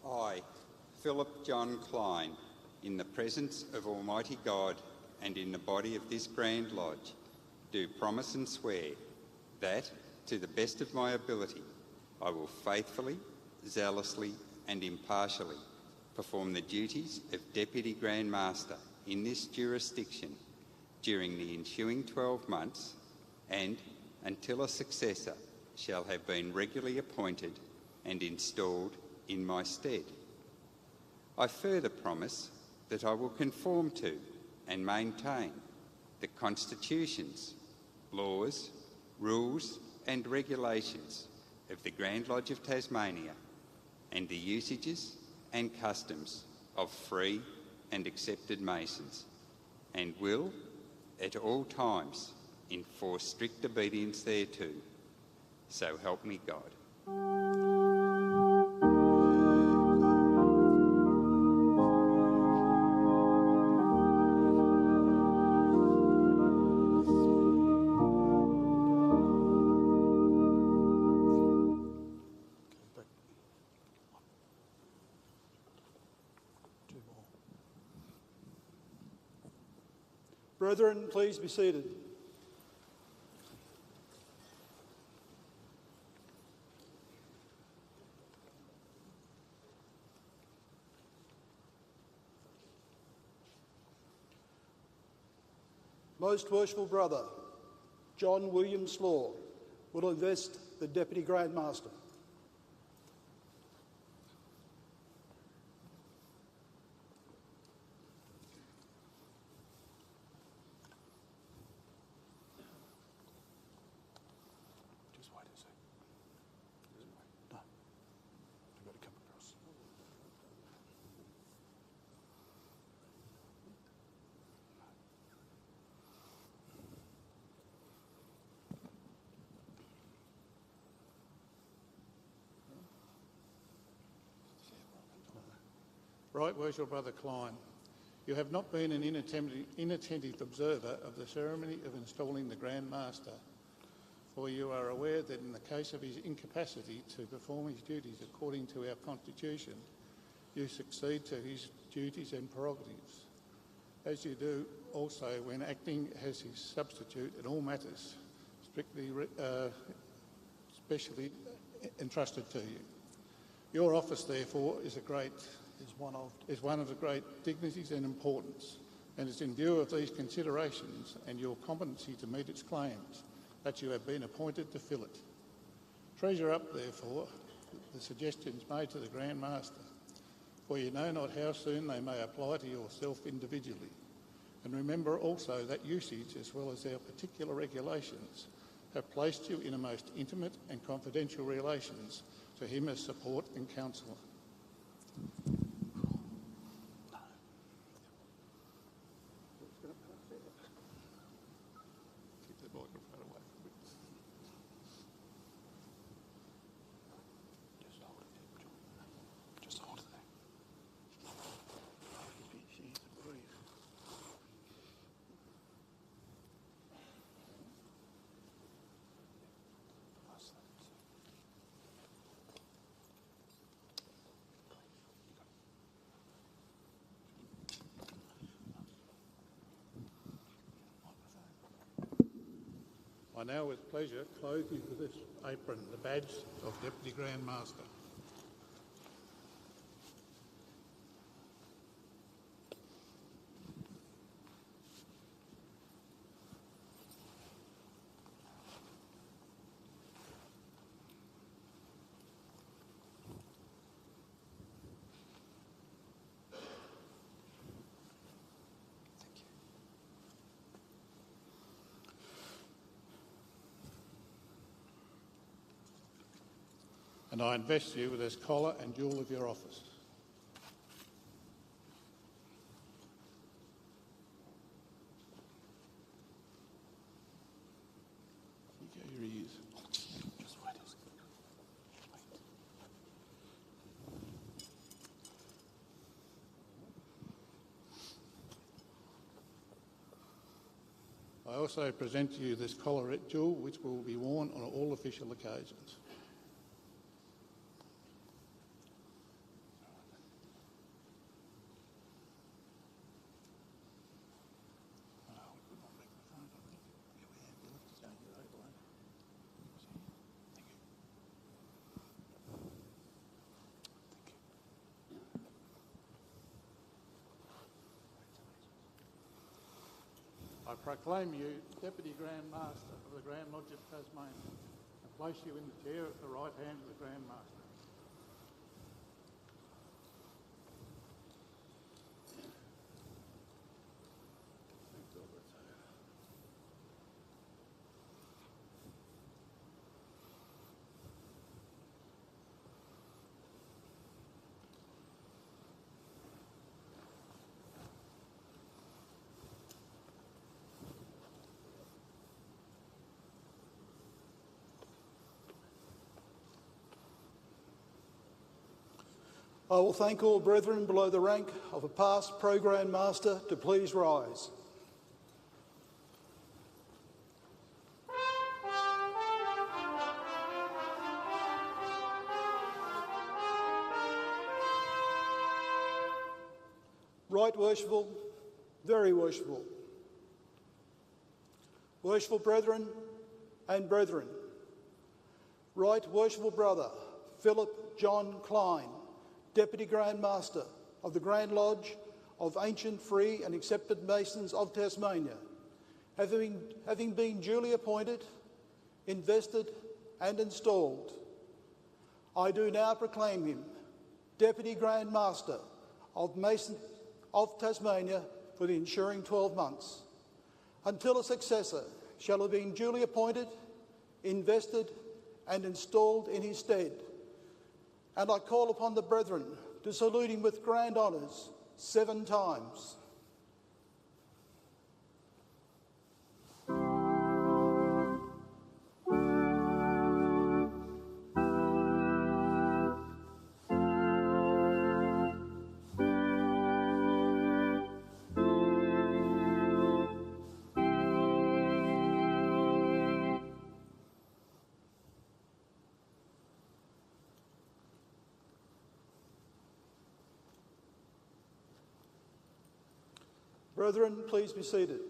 I, Philip John Klein, in the presence of Almighty God and in the body of this Grand Lodge, do promise and swear that, to the best of my ability, I will faithfully, zealously and impartially perform the duties of Deputy Grand Master in this jurisdiction during the ensuing 12 months and until a successor shall have been regularly appointed and installed in my stead. I further promise that I will conform to and maintain the constitutions, laws, rules and regulations of the Grand Lodge of Tasmania and the usages and customs of free and accepted Masons, and will, at all times, enforce strict obedience thereto. So help me God. Brethren, please be seated. Most Worshipful Brother John William Slaw will invest the Deputy Grand Master. Right Worshipful Brother Klein, you have not been an inattentive observer of the ceremony of installing the Grand Master, for you are aware that in the case of his incapacity to perform his duties according to our Constitution, you succeed to his duties and prerogatives, as you do also when acting as his substitute in all matters specially entrusted to you. Your office, therefore, is one of the great dignities and importance, and it's in view of these considerations and your competency to meet its claims that you have been appointed to fill it. Treasure up, therefore, the suggestions made to the Grand Master, for you know not how soon they may apply to yourself individually. And remember also that usage, as well as our particular regulations, have placed you in a most intimate and confidential relations to him as support and counsellor. I now with pleasure clothe you with this apron, the badge of Deputy Grand Master. And I invest you with this collar and jewel of your office. Here he is. I also present to you this collarette jewel, which will be worn on all official occasions. I proclaim you Deputy Grand Master of the Grand Lodge of Tasmania and place you in the chair at the right hand of the Grand Master. I will thank all brethren below the rank of a past Pro-Grand Master to please rise. Right worshipful, very worshipful. Worshipful brethren and brethren, Right Worshipful Brother Philip John Klein, Deputy Grand Master of the Grand Lodge of Ancient, Free and Accepted Masons of Tasmania, Having been duly appointed, invested and installed, I do now proclaim him Deputy Grand Master of Tasmania for the ensuing 12 months, until a successor shall have been duly appointed, invested and installed in his stead. And I call upon the brethren to salute him with grand honours 7 times. Brethren, please be seated.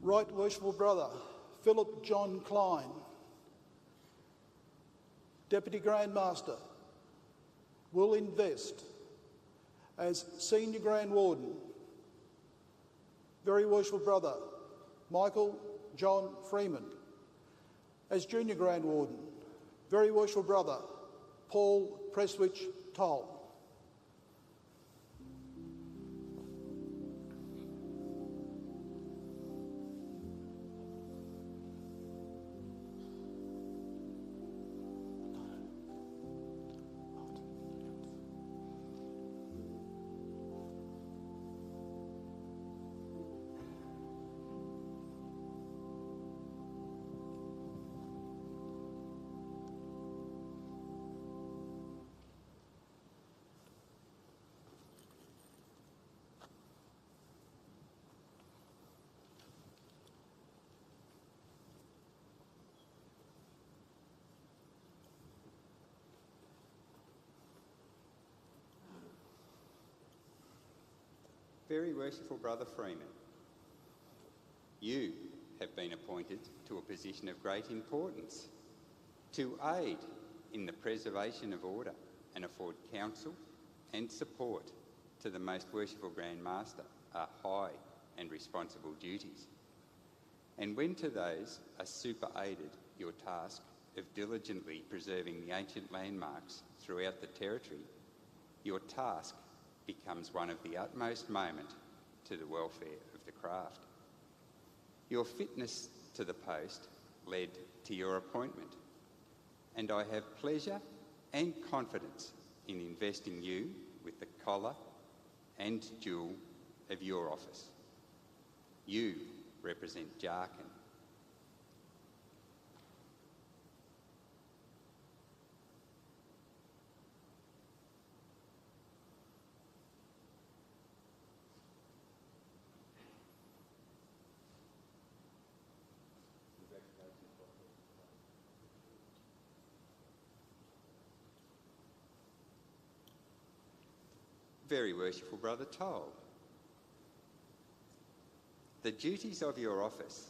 Right Worshipful Brother Philip John Klein, Deputy Grand Master, will invest as Senior Grand Warden Very Worshipful Brother Michael John Freeman, as Junior Grand Warden Very Worshipful Brother Paul Prestwich Toll. Very Worshipful Brother Freeman, you have been appointed to a position of great importance to aid in the preservation of order and afford counsel and support to the Most Worshipful Grand Master are high and responsible duties. And when to those are superadded your task of diligently preserving the ancient landmarks throughout the territory, your task becomes one of the utmost moment to the welfare of the craft. Your fitness to the post led to your appointment, and I have pleasure and confidence in investing you with the collar and jewel of your office. You represent Jarkin. Very Worshipful Brother Toll, the duties of your office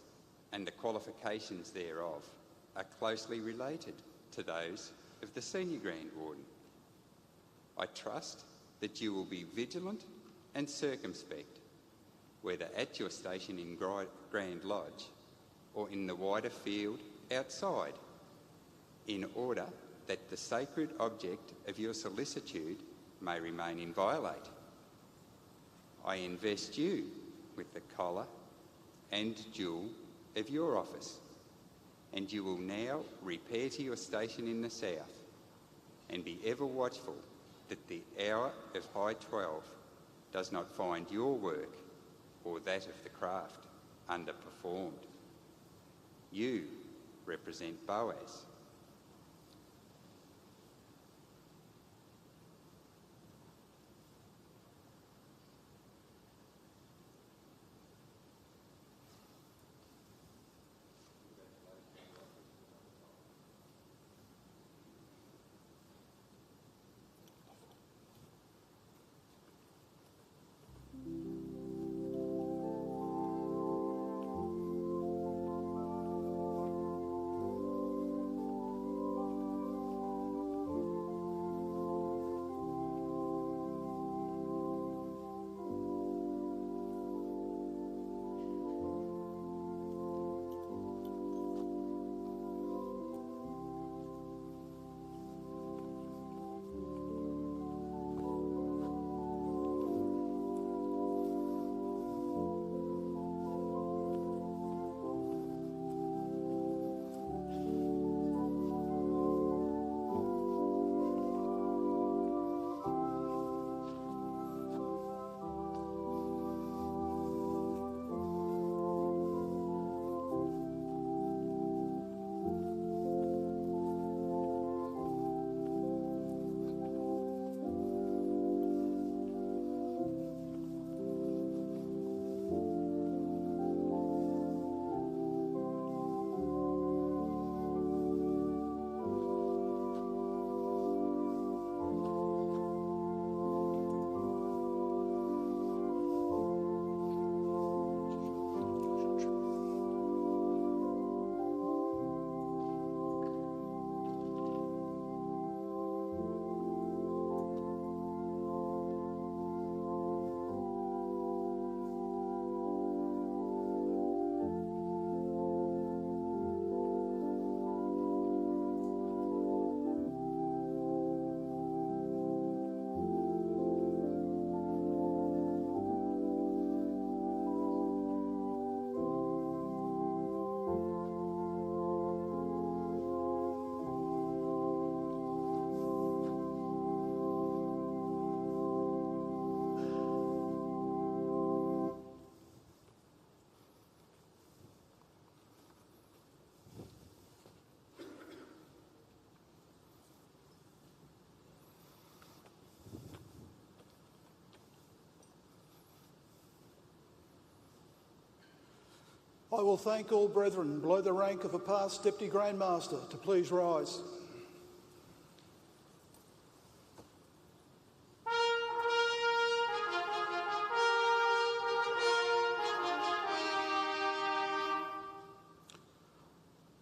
and the qualifications thereof are closely related to those of the Senior Grand Warden. I trust that you will be vigilant and circumspect, whether at your station in Grand Lodge or in the wider field outside, in order that the sacred object of your solicitude may remain inviolate. I invest you with the collar and jewel of your office, and you will now repair to your station in the south and be ever watchful that the hour of high 12 does not find your work or that of the craft underperformed. You represent Boaz. I will thank all brethren below the rank of a past Deputy Grand Master to please rise.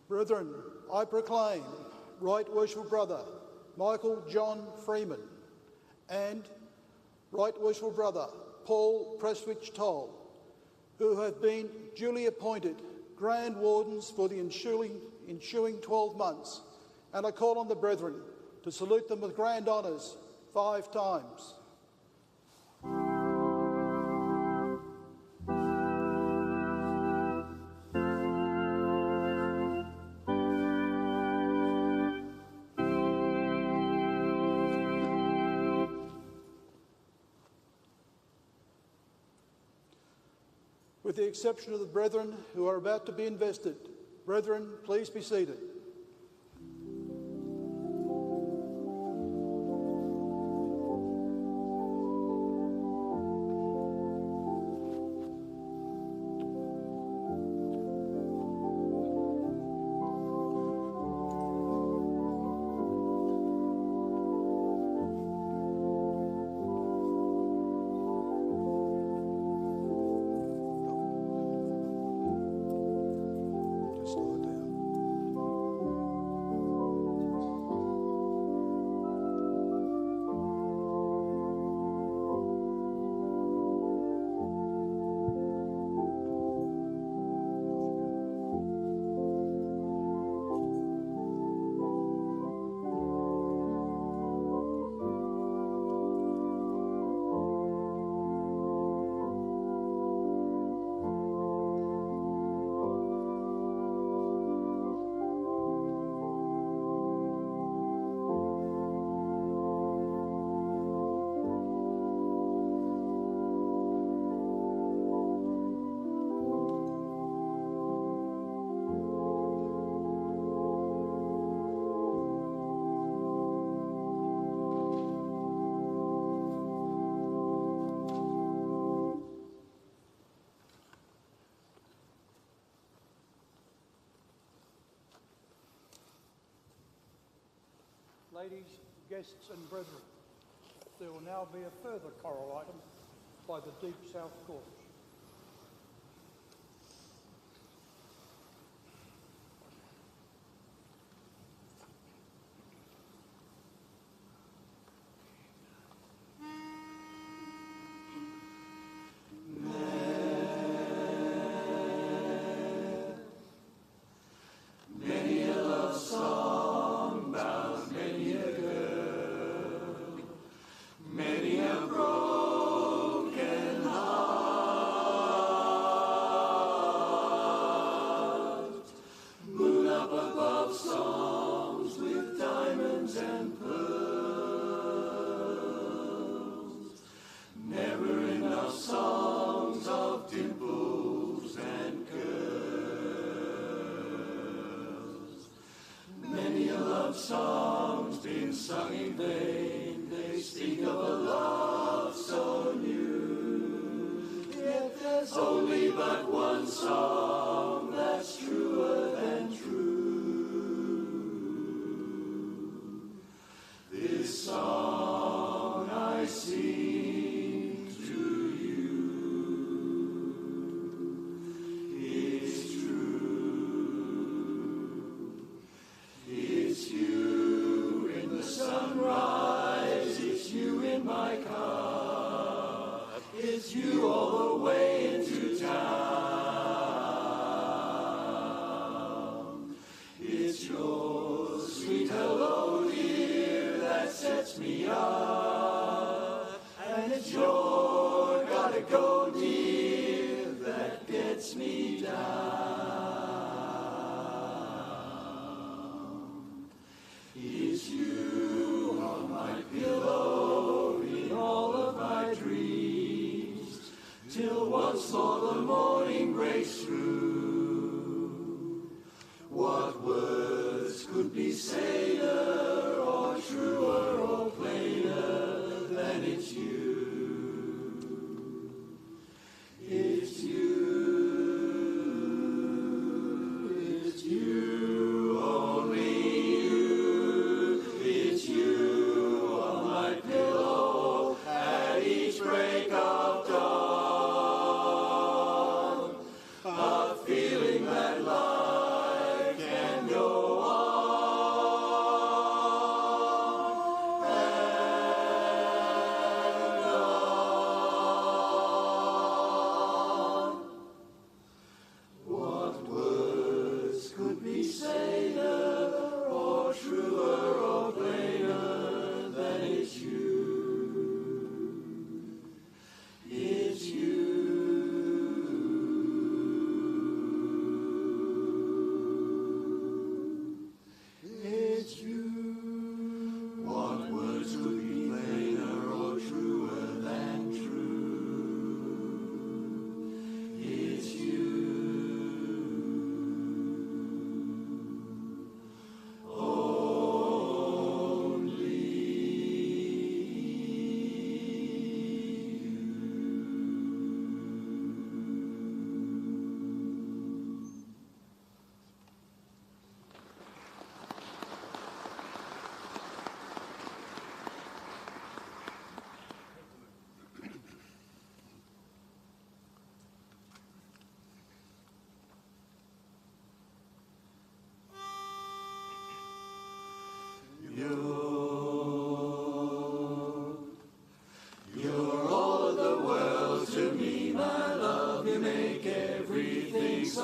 Brethren, I proclaim Right Worshipful Brother Michael John Freeman and Right Worshipful Brother Paul Prestwich Toll, who have been duly appointed Grand Wardens for the ensuing 12 months, and I call on the brethren to salute them with grand honours 5 times. With the exception of the brethren who are about to be invested, brethren, please be seated. Ladies, guests and brethren, there will now be a further choral item by the Deep South Chorus. It's you all the way into town.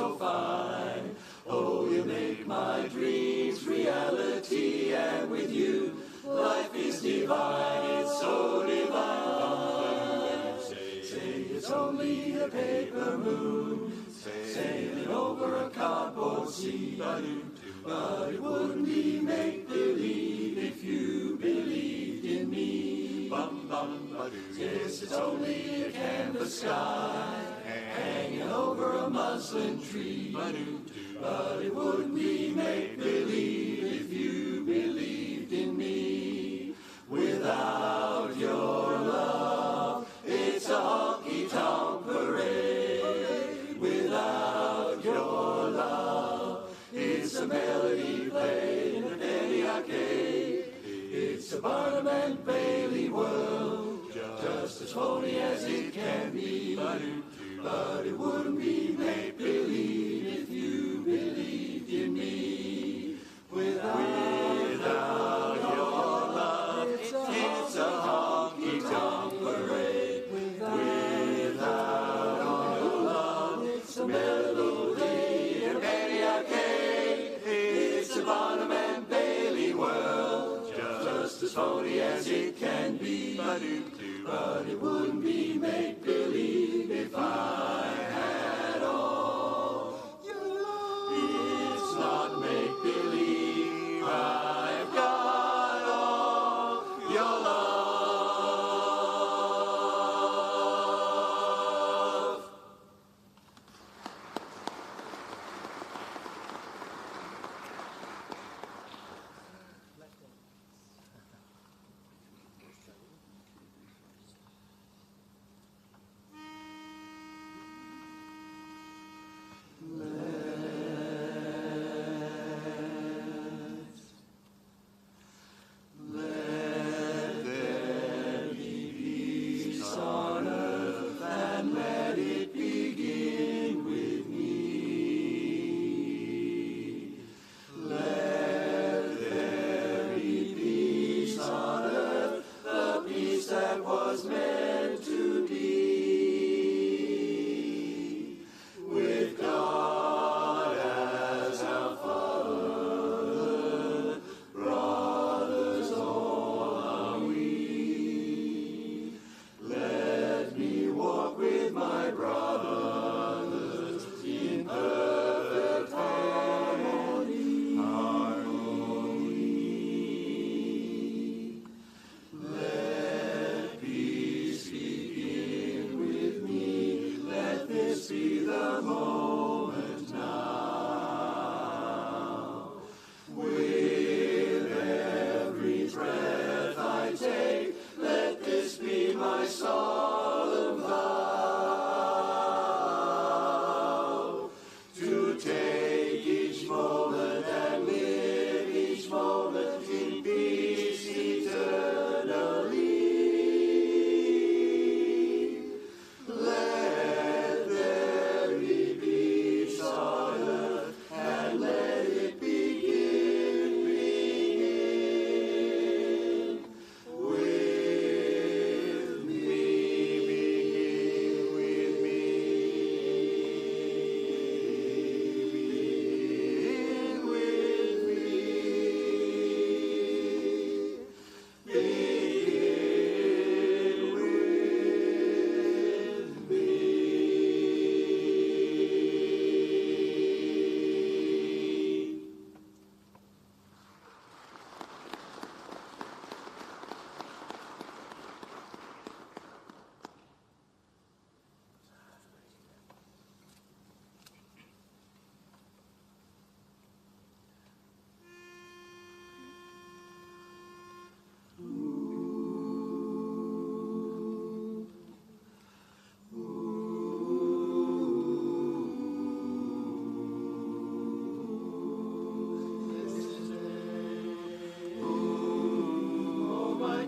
so fine. Oh, you make my dreams reality, and with you, life is divine. It's so divine. Say it's only a paper moon, sailing over a cardboard sea. But it wouldn't be make-believe if you believed in me. Yes, it's only a canvas sky hanging over a muslin tree. But it wouldn't be make-believe if you believed in me. Without your love, it's a honky-tonk parade. Without your love, it's a melody played in a penny arcade. It's a Barnum and Bailey world, just as phony as it can be. But it wouldn't be make-believe if you believed in me. Without your love, it's a honky-tonk parade. Without your love, it's a melody in a penny arcade. It's a Barnum and Bailey world, just as phony as it can be. But it wouldn't be make-believe if I had all your love. It's not make-believe, I've got all your love.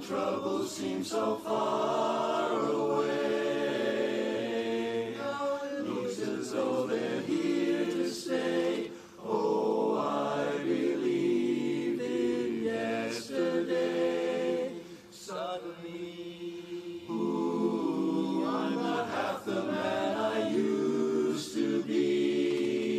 Troubles seem so far away. Now it looks as though they're here to stay. Oh, I believed in yesterday. Suddenly, ooh, I'm not half the man I used to be.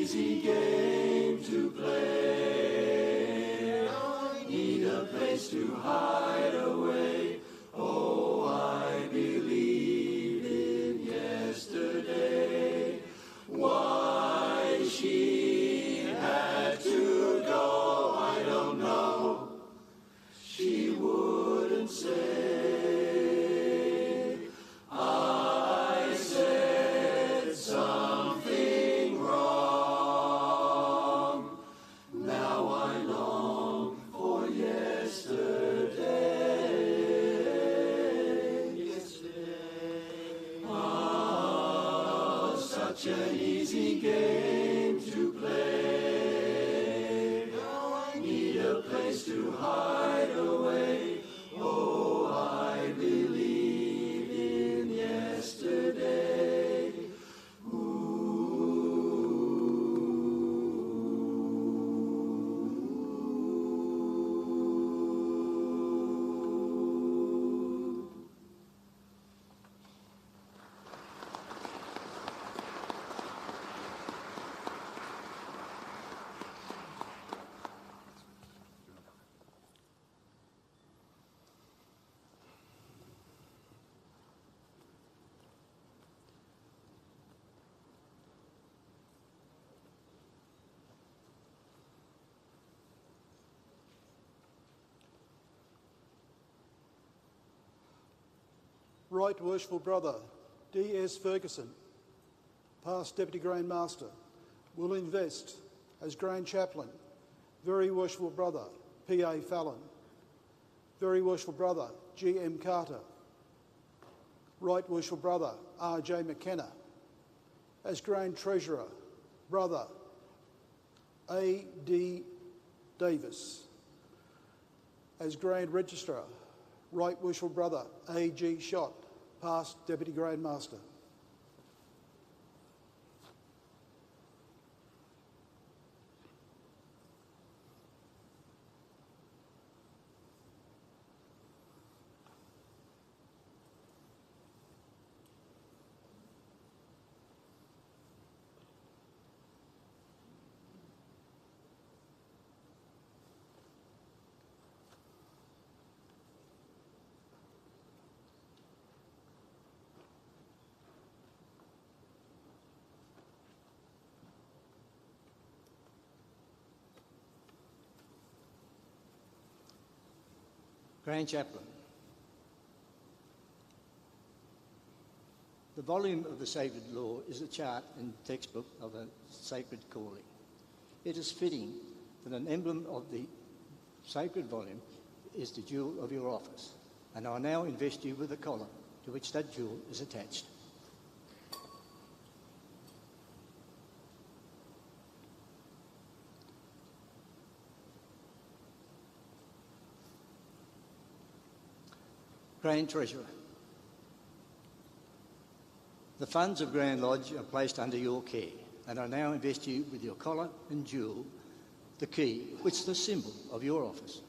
easy game to play. I need a place to hide away. Oh, I believe in yesterday. Why she had to go, I don't know. She wouldn't say. I said something wrong. Now I long for yesterday. Yesterday. Oh, such an easy game to play. Now I need a place to hide away. Oh, I believe in yesterday. Right Worshipful Brother D.S. Ferguson, past Deputy Grand Master, will invest as Grand Chaplain. Very Worshipful Brother P.A. Fallon. Very Worshipful Brother G.M. Carter. Right Worshipful Brother R.J. McKenna. As Grand Treasurer, Brother A.D. Davis. As Grand Registrar, Right Worshipful Brother A.G. Schott, past Deputy Grand Master. Grand Chaplain. The volume of the Sacred Law is a chart and textbook of a sacred calling. It is fitting that an emblem of the sacred volume is the jewel of your office, and I now invest you with a collar to which that jewel is attached. Grand Treasurer. The funds of Grand Lodge are placed under your care, and I now invest you with your collar and jewel, the key, which is the symbol of your office.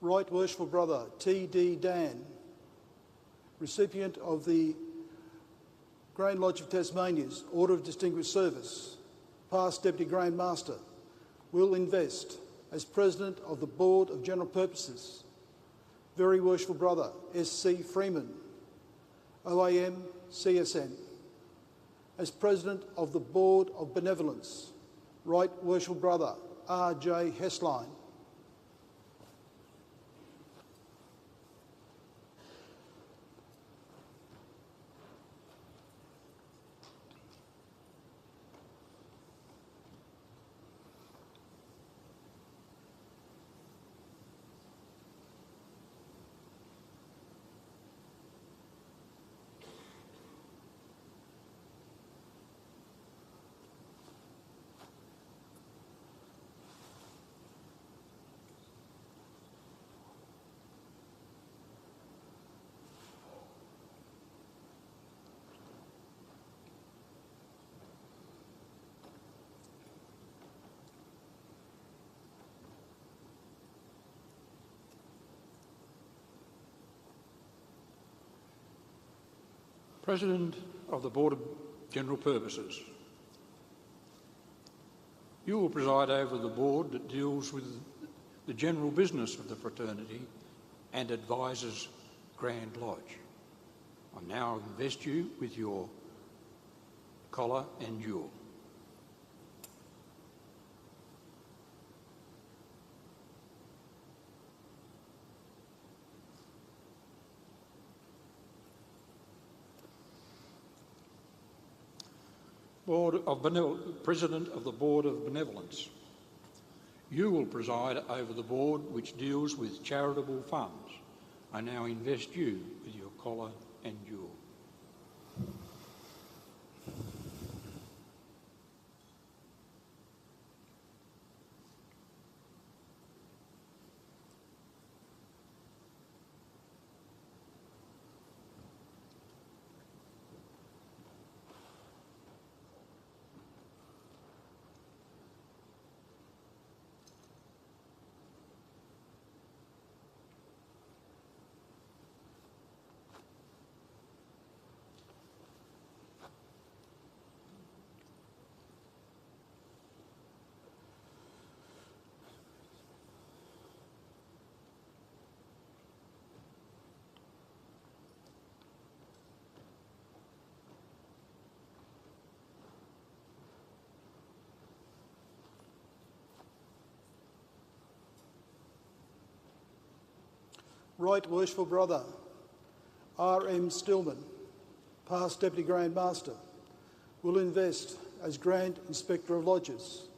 Right Worshipful Brother T.D. Dan, recipient of the Grand Lodge of Tasmania's Order of Distinguished Service, past Deputy Grand Master, will invest as President of the Board of General Purposes. Very Worshipful Brother S.C. Freeman, OAM CSN. As President of the Board of Benevolence, Right Worshipful Brother R.J. Hessline. President of the Board of General Purposes. You will preside over the board that deals with the general business of the fraternity and advises Grand Lodge. I now invest you with your collar and jewel. President of the Board of Benevolence. You will preside over the board which deals with charitable funds. I now invest you with your collar and jewel. Right Worshipful Brother R.M. Stillman, past Deputy Grand Master, will invest as Grand Inspector of Lodges.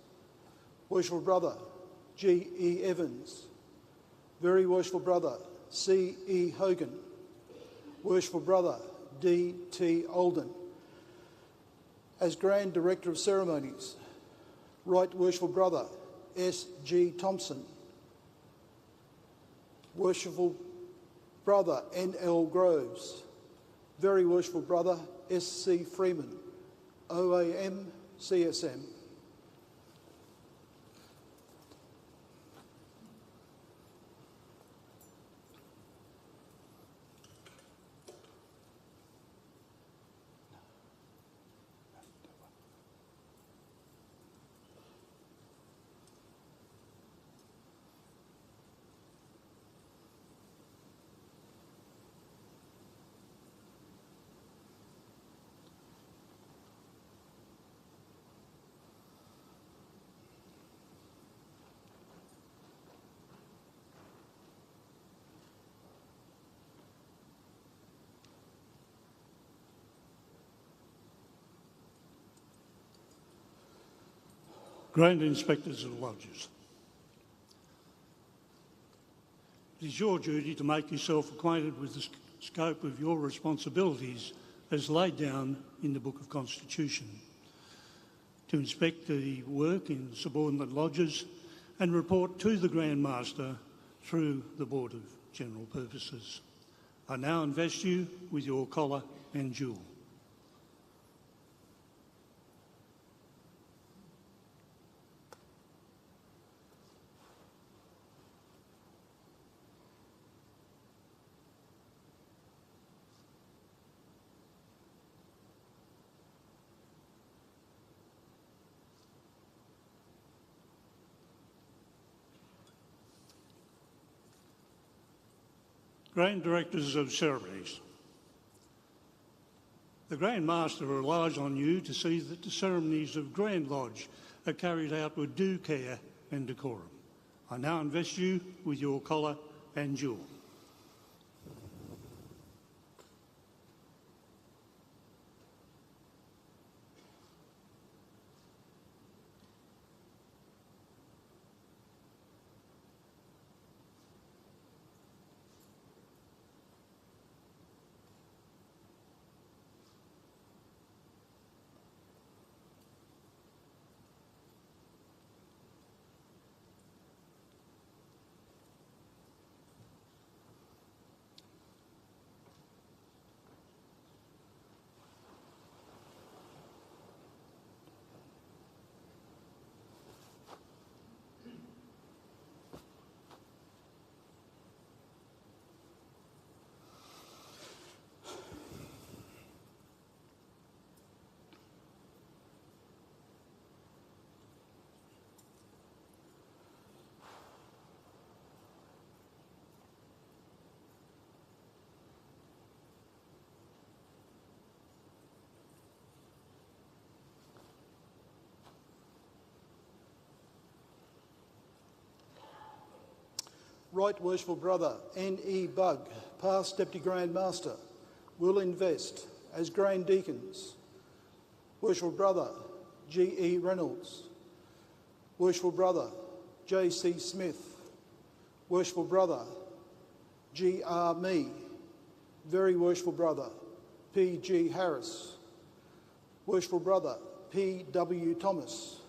Worshipful Brother G.E. Evans, Very Worshipful Brother C.E. Hogan, Worshipful Brother D.T. Olden, as Grand Director of Ceremonies. Right Worshipful Brother S.G. Thompson, Worshipful Brother N.L. Groves, Very Worshipful Brother S.C. Freeman, OAM CSM. Grand Inspectors of Lodges. It is your duty to make yourself acquainted with the scope of your responsibilities as laid down in the Book of Constitution, to inspect the work in subordinate lodges and report to the Grand Master through the Board of General Purposes. I now invest you with your collar and jewel. Grand Directors of Ceremonies. The Grand Master relies on you to see that the ceremonies of Grand Lodge are carried out with due care and decorum. I now invest you with your collar and jewel. Right Worshipful Brother N.E. Bugg, past Deputy Grand Master, will invest as Grand Deacons Worshipful Brother G.E. Reynolds, Worshipful Brother J.C. Smith, Worshipful Brother G.R. Mee, Very Worshipful Brother P.G. Harris, Worshipful Brother P.W. Thomas,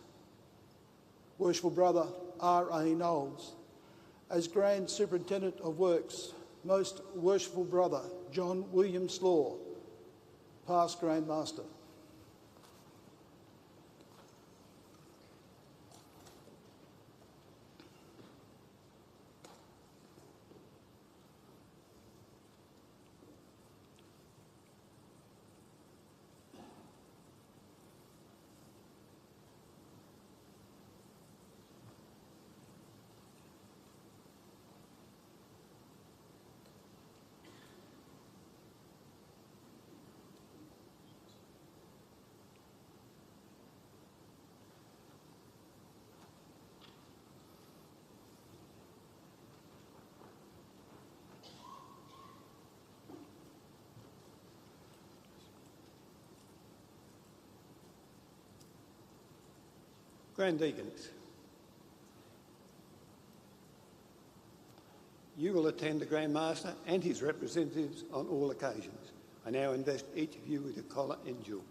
Worshipful Brother R.A. Knowles, as Grand Superintendent of Works, Most Worshipful Brother John William Slaw, past Grand Master. Grand Deacons, you will attend the Grand Master and his representatives on all occasions. I now invest each of you with a collar and jewel.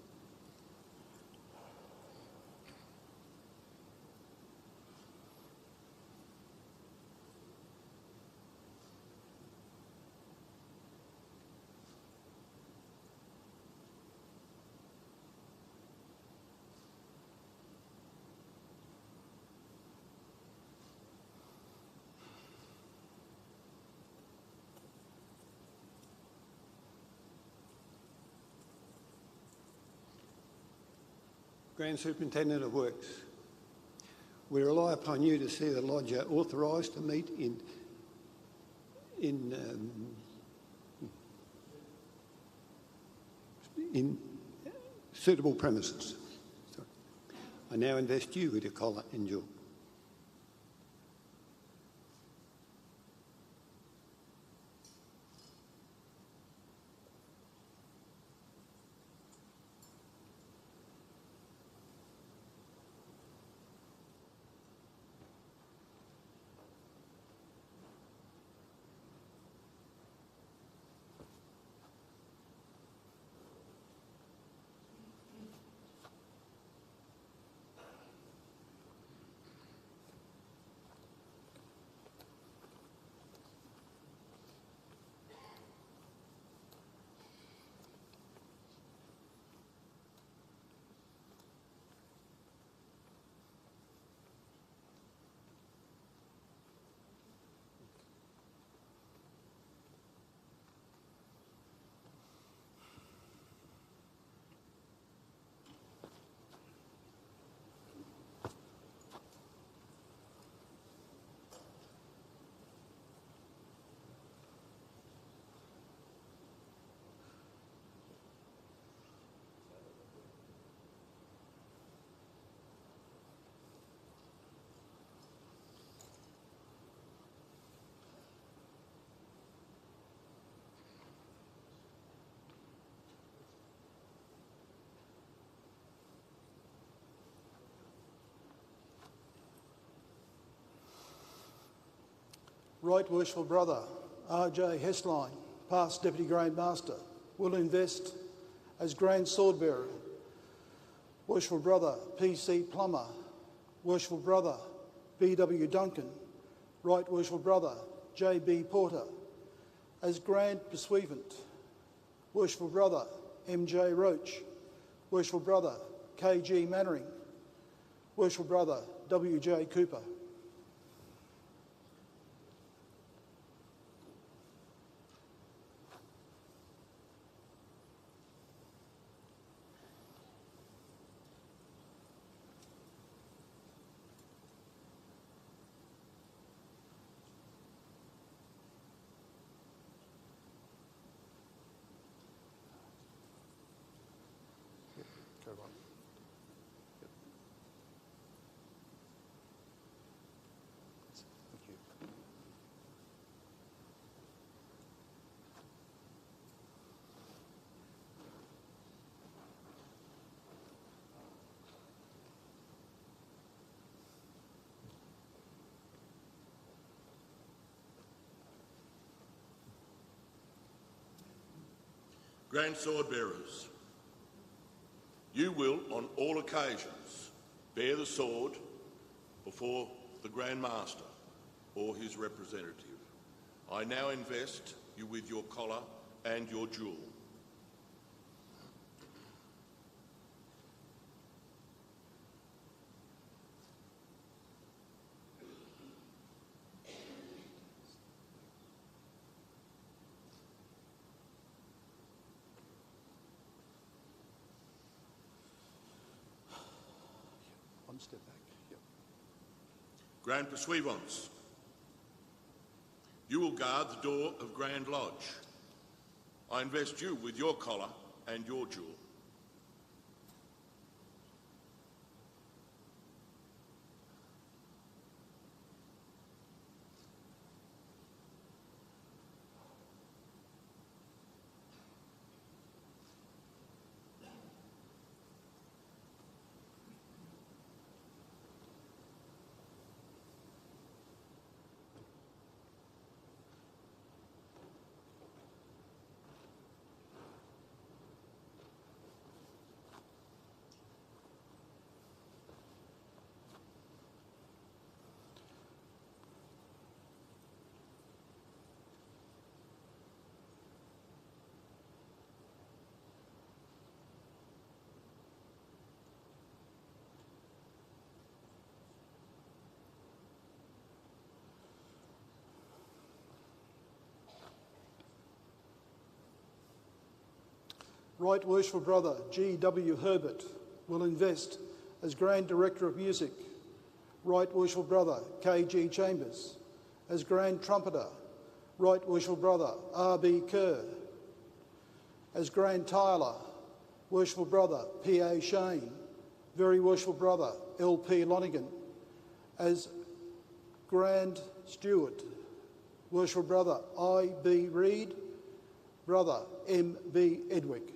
Grand Superintendent of Works, we rely upon you to see the lodger authorised to meet in suitable premises. I now invest you with a collar and jewel. Right Worshipful Brother R.J. Hessline, past Deputy Grand Master, will invest as Grand Sword Bearer. Worshipful Brother P.C. Plummer, Worshipful Brother B.W. Duncan, Right Worshipful Brother J.B. Porter, as Grand Pursuivant. Worshipful Brother M.J. Roach, Worshipful Brother K.G. Mannering, Worshipful Brother W.J. Cooper. Grand Sword Bearers, you will, on all occasions, bear the sword before the Grand Master or his representative. I now invest you with your collar and your jewel. One step back. Yep. Grand Pursuivants, you will guard the door of Grand Lodge. I invest you with your collar and your jewel. Right Worshipful Brother G.W. Herbert will invest as Grand Director of Music. Right Worshipful Brother K.G. Chambers as Grand Trumpeter. Right Worshipful Brother R.B. Kerr as Grand Tyler. Worshipful Brother P.A. Shane. Very Worshipful Brother L.P. Lonigan as Grand Steward. Worshipful Brother I.B. Reid. Brother M.B. Edwick.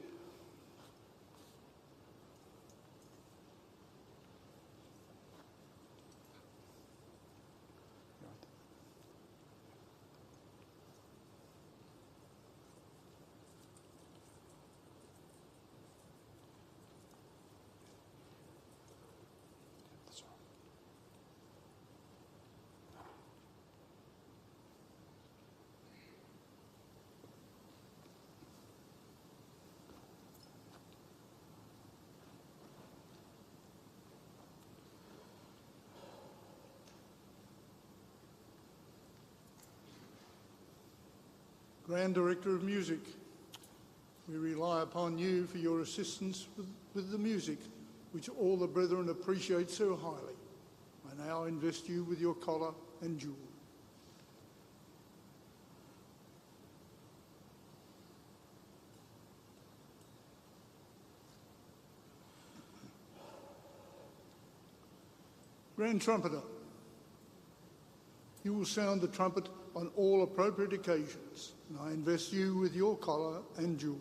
Grand Director of Music, we rely upon you for your assistance with the music, which all the brethren appreciate so highly. I now invest you with your collar and jewel. Grand Trumpeter, you will sound the trumpet on all appropriate occasions, and I invest you with your collar and jewel.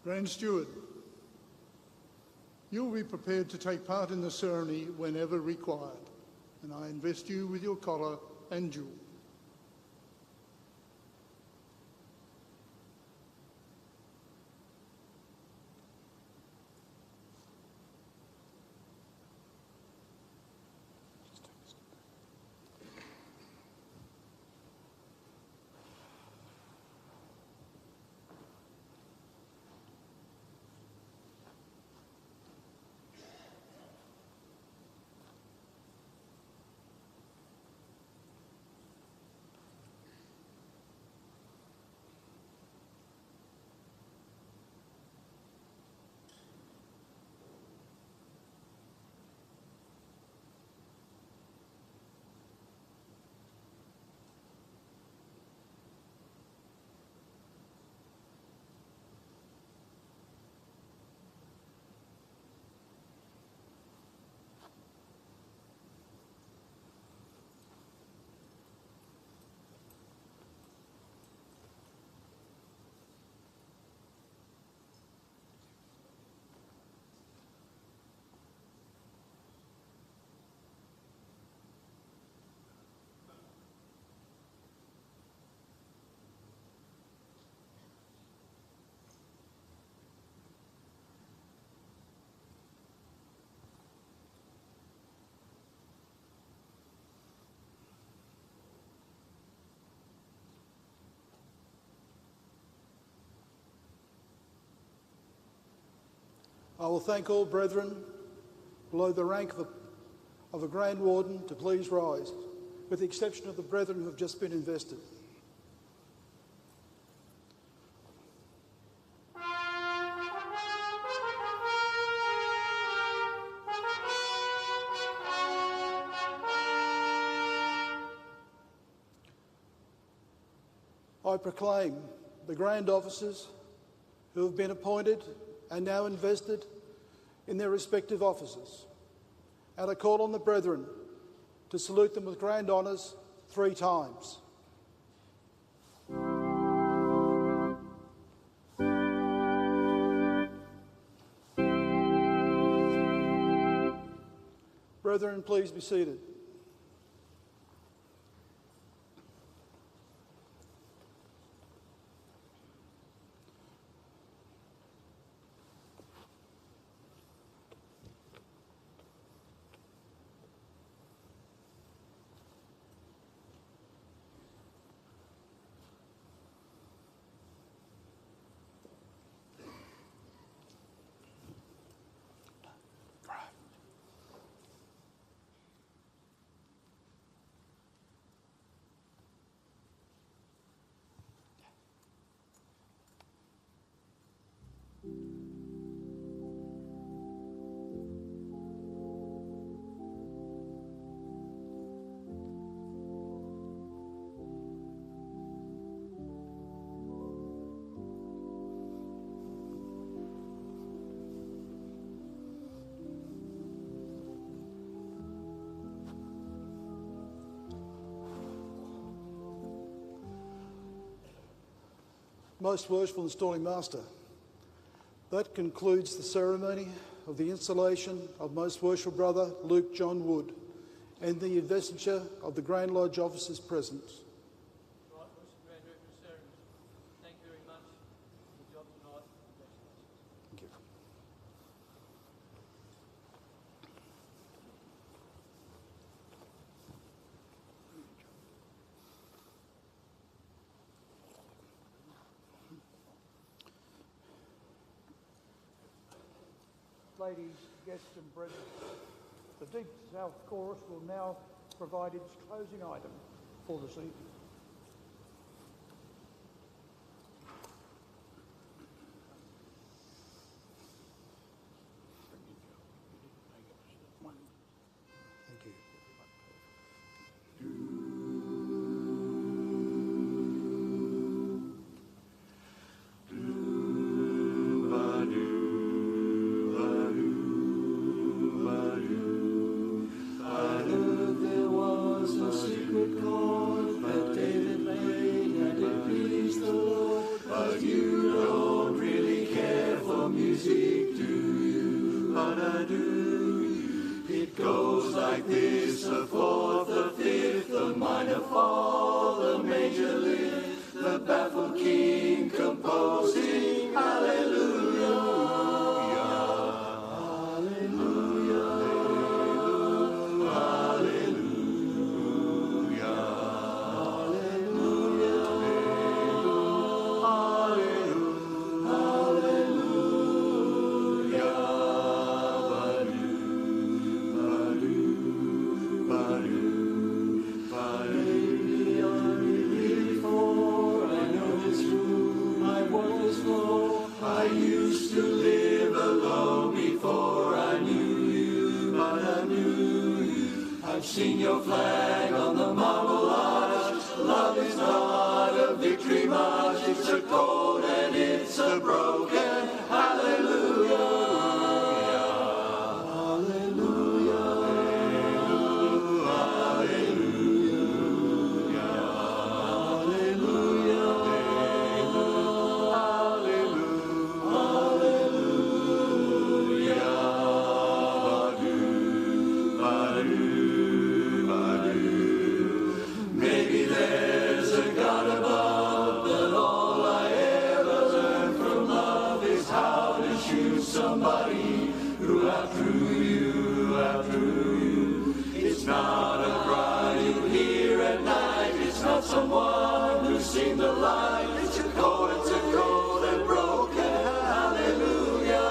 Grand Steward, you will be prepared to take part in the ceremony whenever required, and I invest you with your collar and jewel. I will thank all brethren below the rank of a Grand Warden to please rise, with the exception of the brethren who have just been invested. I proclaim the Grand Officers who have been appointed and now invested in their respective offices. And I call on the brethren to salute them with grand honours 3 times. Brethren, please be seated. Most worshipful and installing Master, that concludes the ceremony of the installation of Most Worshipful Brother Luke John Wood and the investiture of the Grand Lodge officers present. Right, Worship Grand Director of Ceremonies, thank you very much for the job tonight. Congratulations. Thank you. Ladies, guests and brethren, the Deep South Chorus will now provide its closing item for this evening. Thank you. Seen your flag on the marble arch. Love is not a victory march. It's a cold and it's a broken hallelujah. Somebody who outdrew you. It's not a cry you hear at night. It's not someone who's seen the light. It's a cold and broken hallelujah.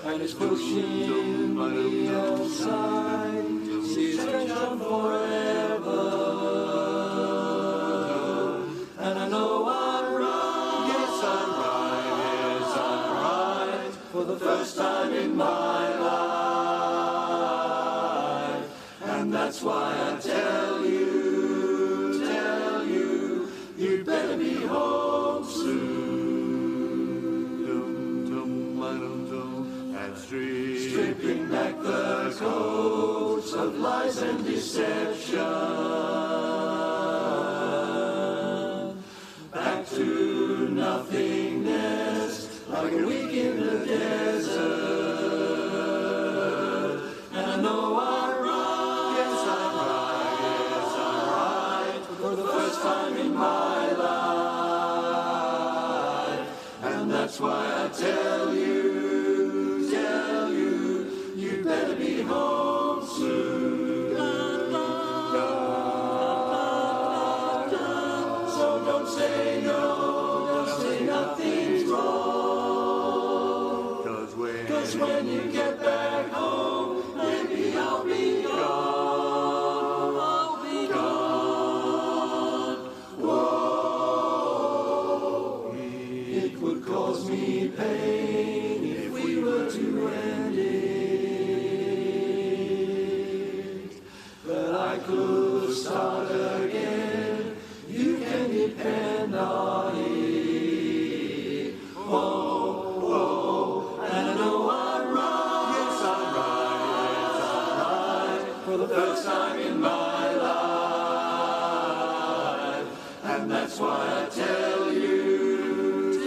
and is pushing me aside. She's stretched on forever, and I know I'm right. Yes, I'm right. Yes, I'm right. For the first time in my life, and that's why I tell you, you'd better be home soon. And stripping back the coats of lies and deception, back to nothingness, like a week in the desert. And I know I'm right, yes I'm right, yes I'm right, for the first time in my life. And that's why I tell you, you'd better be home soon. So don't say no, don't say nothing's wrong. 'Cause when you get back home, maybe I'll be gone. I'll be gone. Whoa, it would cause me pain if we were to end it. But I could start again, you can depend on it. Oh, and I know I'm right. Yes, I'm right. Yes, I'm right. For the first time in my life. And that's why I tell you,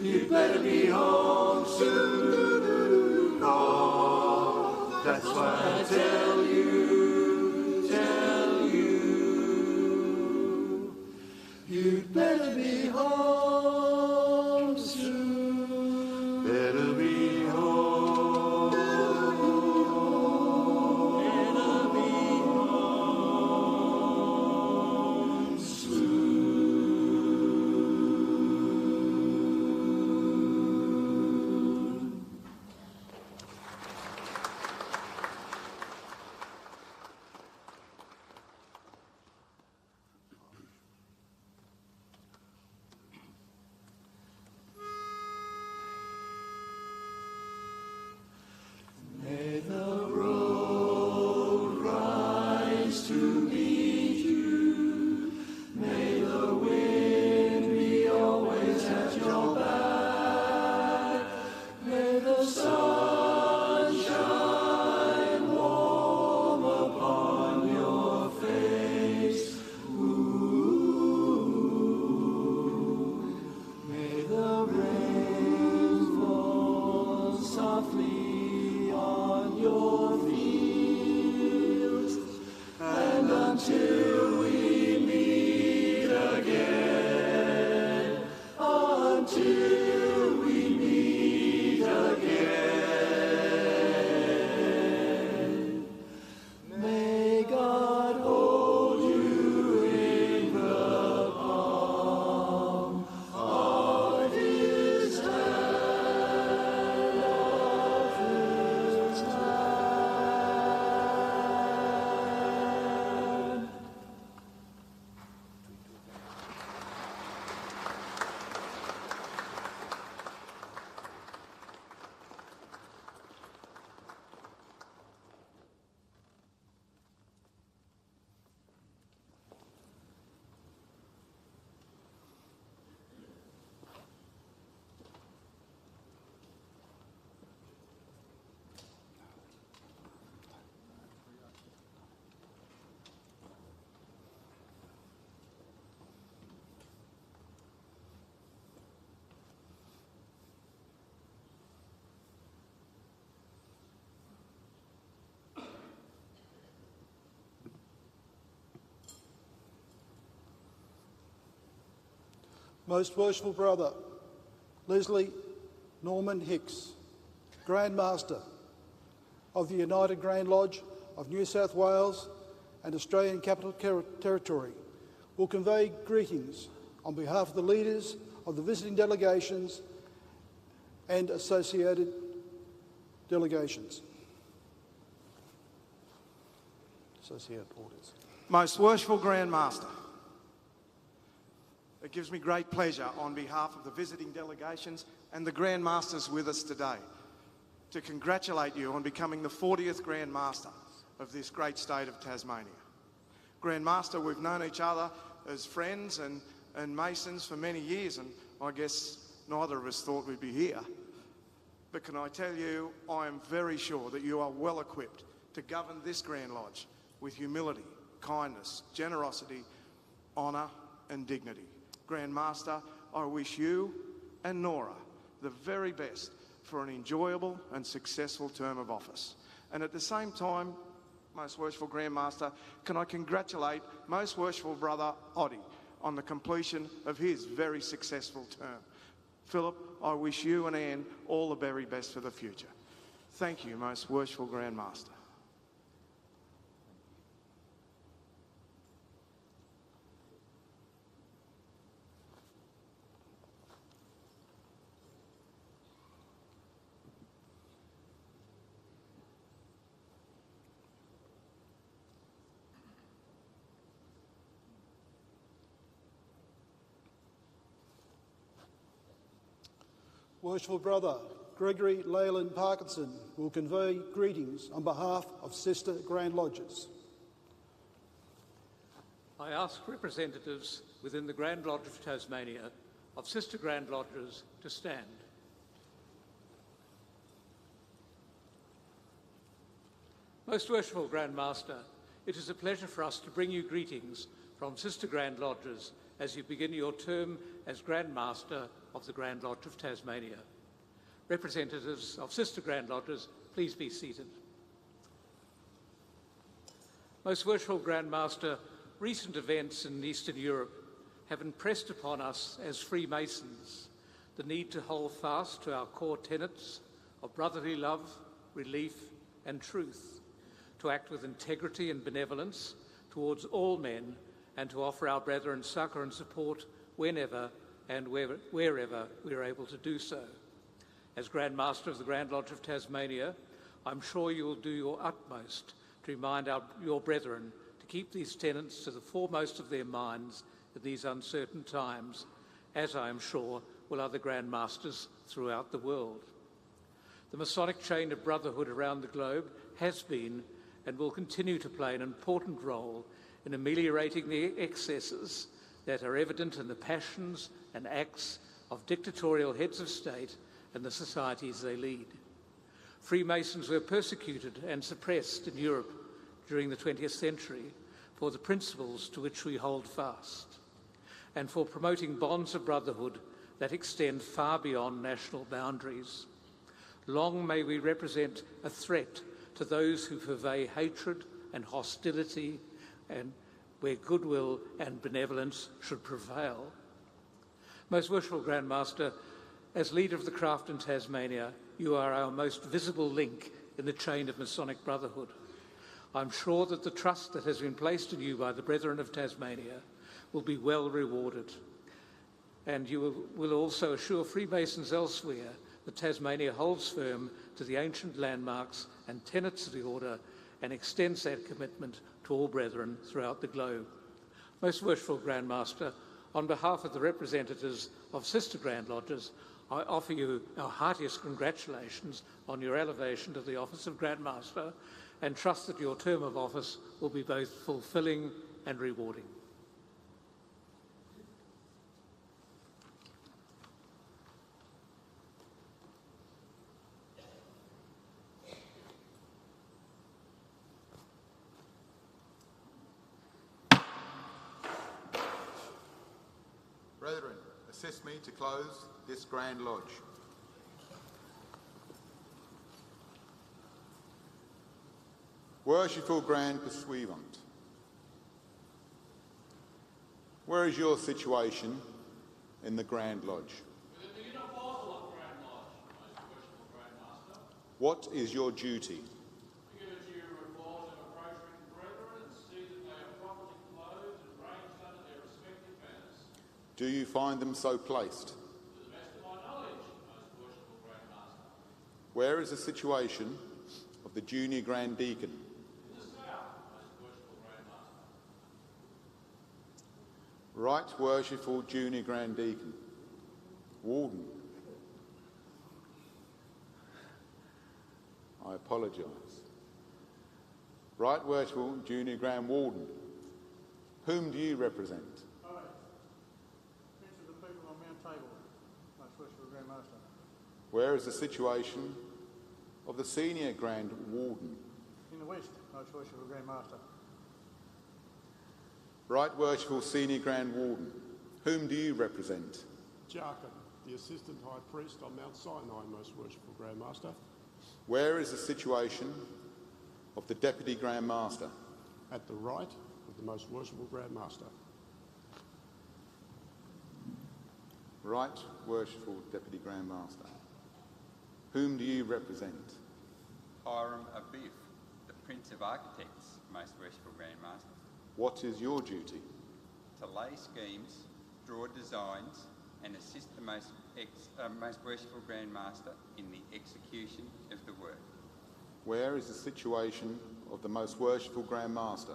you'd better be home soon. Oh, that's why I tell you, you'd better be home soon. Better be home. Better be home soon. May the road rise to meet you. May the wind be always at your back. May the sun shine warm upon your face. Ooh. May the rain fall softly on your fields, and until we meet again, until we meet again, may God hold you in the palm of his hand, of his hand. Most worshipful brother, Leslie Norman Hicks, Grand Master of the United Grand Lodge of New South Wales and Australian Capital Territory, will convey greetings on behalf of the leaders of the visiting delegations and associated Delegations. Associate Porters. Most Worshipful Grand Master, it gives me great pleasure on behalf of the visiting delegations and the Grand Masters with us today to congratulate you on becoming the 40th Grand Master of this great state of Tasmania. Grand Master, we've known each other as friends and Masons for many years, and I guess neither of us thought we'd be here. But can I tell you, I am very sure that you are well equipped to govern this Grand Lodge with humility, kindness, generosity, honour and dignity. Grand Master, I wish you and Nora the very best for an enjoyable and successful term of office. And at the same time, Most Worshipful Grand Master, can I congratulate Most Worshipful Brother Oddie on the completion of his very successful term. Philip, I wish you and Anne all the very best for the future. Thank you, Most Worshipful Grand Master. Worshipful Brother Gregory Leyland Parkinson will convey greetings on behalf of Sister Grand Lodges. I ask representatives within the Grand Lodge of Tasmania of Sister Grand Lodges to stand. Most Worshipful Grand Master, it is a pleasure for us to bring you greetings from Sister Grand Lodges as you begin your term as Grand Master of the Grand Lodge of Tasmania. Representatives of Sister Grand Lodges, please be seated. Most Worshipful Grand Master, recent events in Eastern Europe have impressed upon us as Freemasons the need to hold fast to our core tenets of brotherly love, relief and truth, to act with integrity and benevolence towards all men, and to offer our brethren succour and support whenever and wherever we are able to do so. As Grand Master of the Grand Lodge of Tasmania, I'm sure you will do your utmost to remind your brethren to keep these tenets to the foremost of their minds in these uncertain times, as I am sure will other Grand Masters throughout the world. The Masonic chain of brotherhood around the globe has been and will continue to play an important role in ameliorating the excesses that are evident in the passions and acts of dictatorial heads of state and the societies they lead. Freemasons were persecuted and suppressed in Europe during the 20th century for the principles to which we hold fast, and for promoting bonds of brotherhood that extend far beyond national boundaries. Long may we represent a threat to those who purvey hatred and hostility, and where goodwill and benevolence should prevail. Most Worshipful Grand Master, as leader of the craft in Tasmania, you are our most visible link in the chain of Masonic brotherhood. I'm sure that the trust that has been placed in you by the Brethren of Tasmania will be well rewarded, and you will also assure Freemasons elsewhere that Tasmania holds firm to the ancient landmarks and tenets of the order and extends that commitment to all brethren throughout the globe. Most Worshipful Grand Master, on behalf of the representatives of Sister Grand Lodges, I offer you our heartiest congratulations on your elevation to the office of Grand Master, and trust that your term of office will be both fulfilling and rewarding. Brethren, assist me to close this Grand Lodge. Worshipful Grand Pursuivant, where is your situation in the Grand Lodge? Within the inner portal of Grand Lodge, Most Worshipful Grand Master. What is your duty? To give a due report of approaching brethren and see that they are properly clothed and ranged under their respective banners. Do you find them so placed? To the best of my knowledge, Most Worshipful Grand Master. Where is the situation of the Junior Grand Deacon? Right Worshipful Junior Grand Deacon. Warden. I apologise. Right Worshipful Junior Grand Warden. Whom do you represent? Prince of the People on Mount Tabor, Most Worshipful Grand Master. Where is the situation of the Senior Grand Warden? In the West, Most Worshipful Grand Master. Right Worshipful Senior Grand Warden. Whom do you represent? Jarkin, the Assistant High Priest on Mount Sinai, Most Worshipful Grand Master. Where is the situation of the Deputy Grand Master? At the right of the Most Worshipful Grand Master. Right Worshipful Deputy Grand Master. Whom do you represent? Hiram Abif, the Prince of Architects, Most Worshipful Grand Master. What is your duty? To lay schemes, draw designs and assist the Most Worshipful Grand Master in the execution of the work. Where is the situation of the Most Worshipful Grand Master?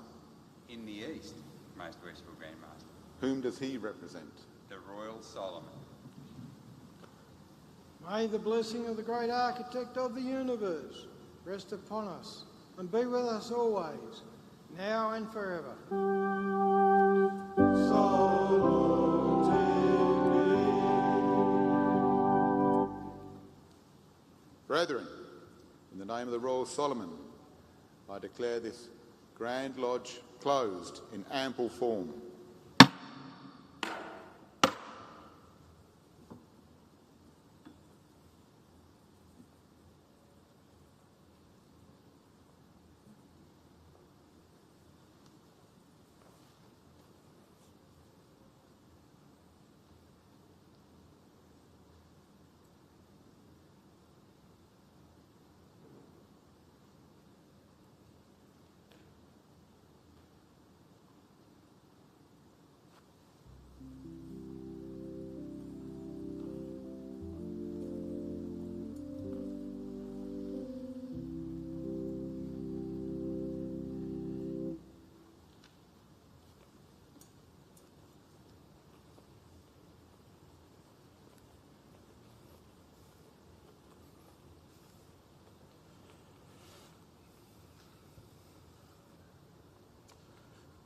In the East, Most Worshipful Grand Master. Whom does he represent? The Royal Solomon. May the blessing of the great architect of the universe rest upon us and be with us always, now and forever. Brethren, in the name of the Royal Solomon, I declare this Grand Lodge closed in ample form.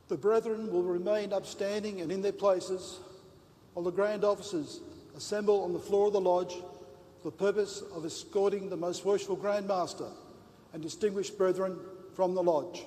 The brethren will remain upstanding and in their places while the grand officers assemble on the floor of the lodge for the purpose of escorting the Most Worshipful Grand Master and distinguished brethren from the lodge.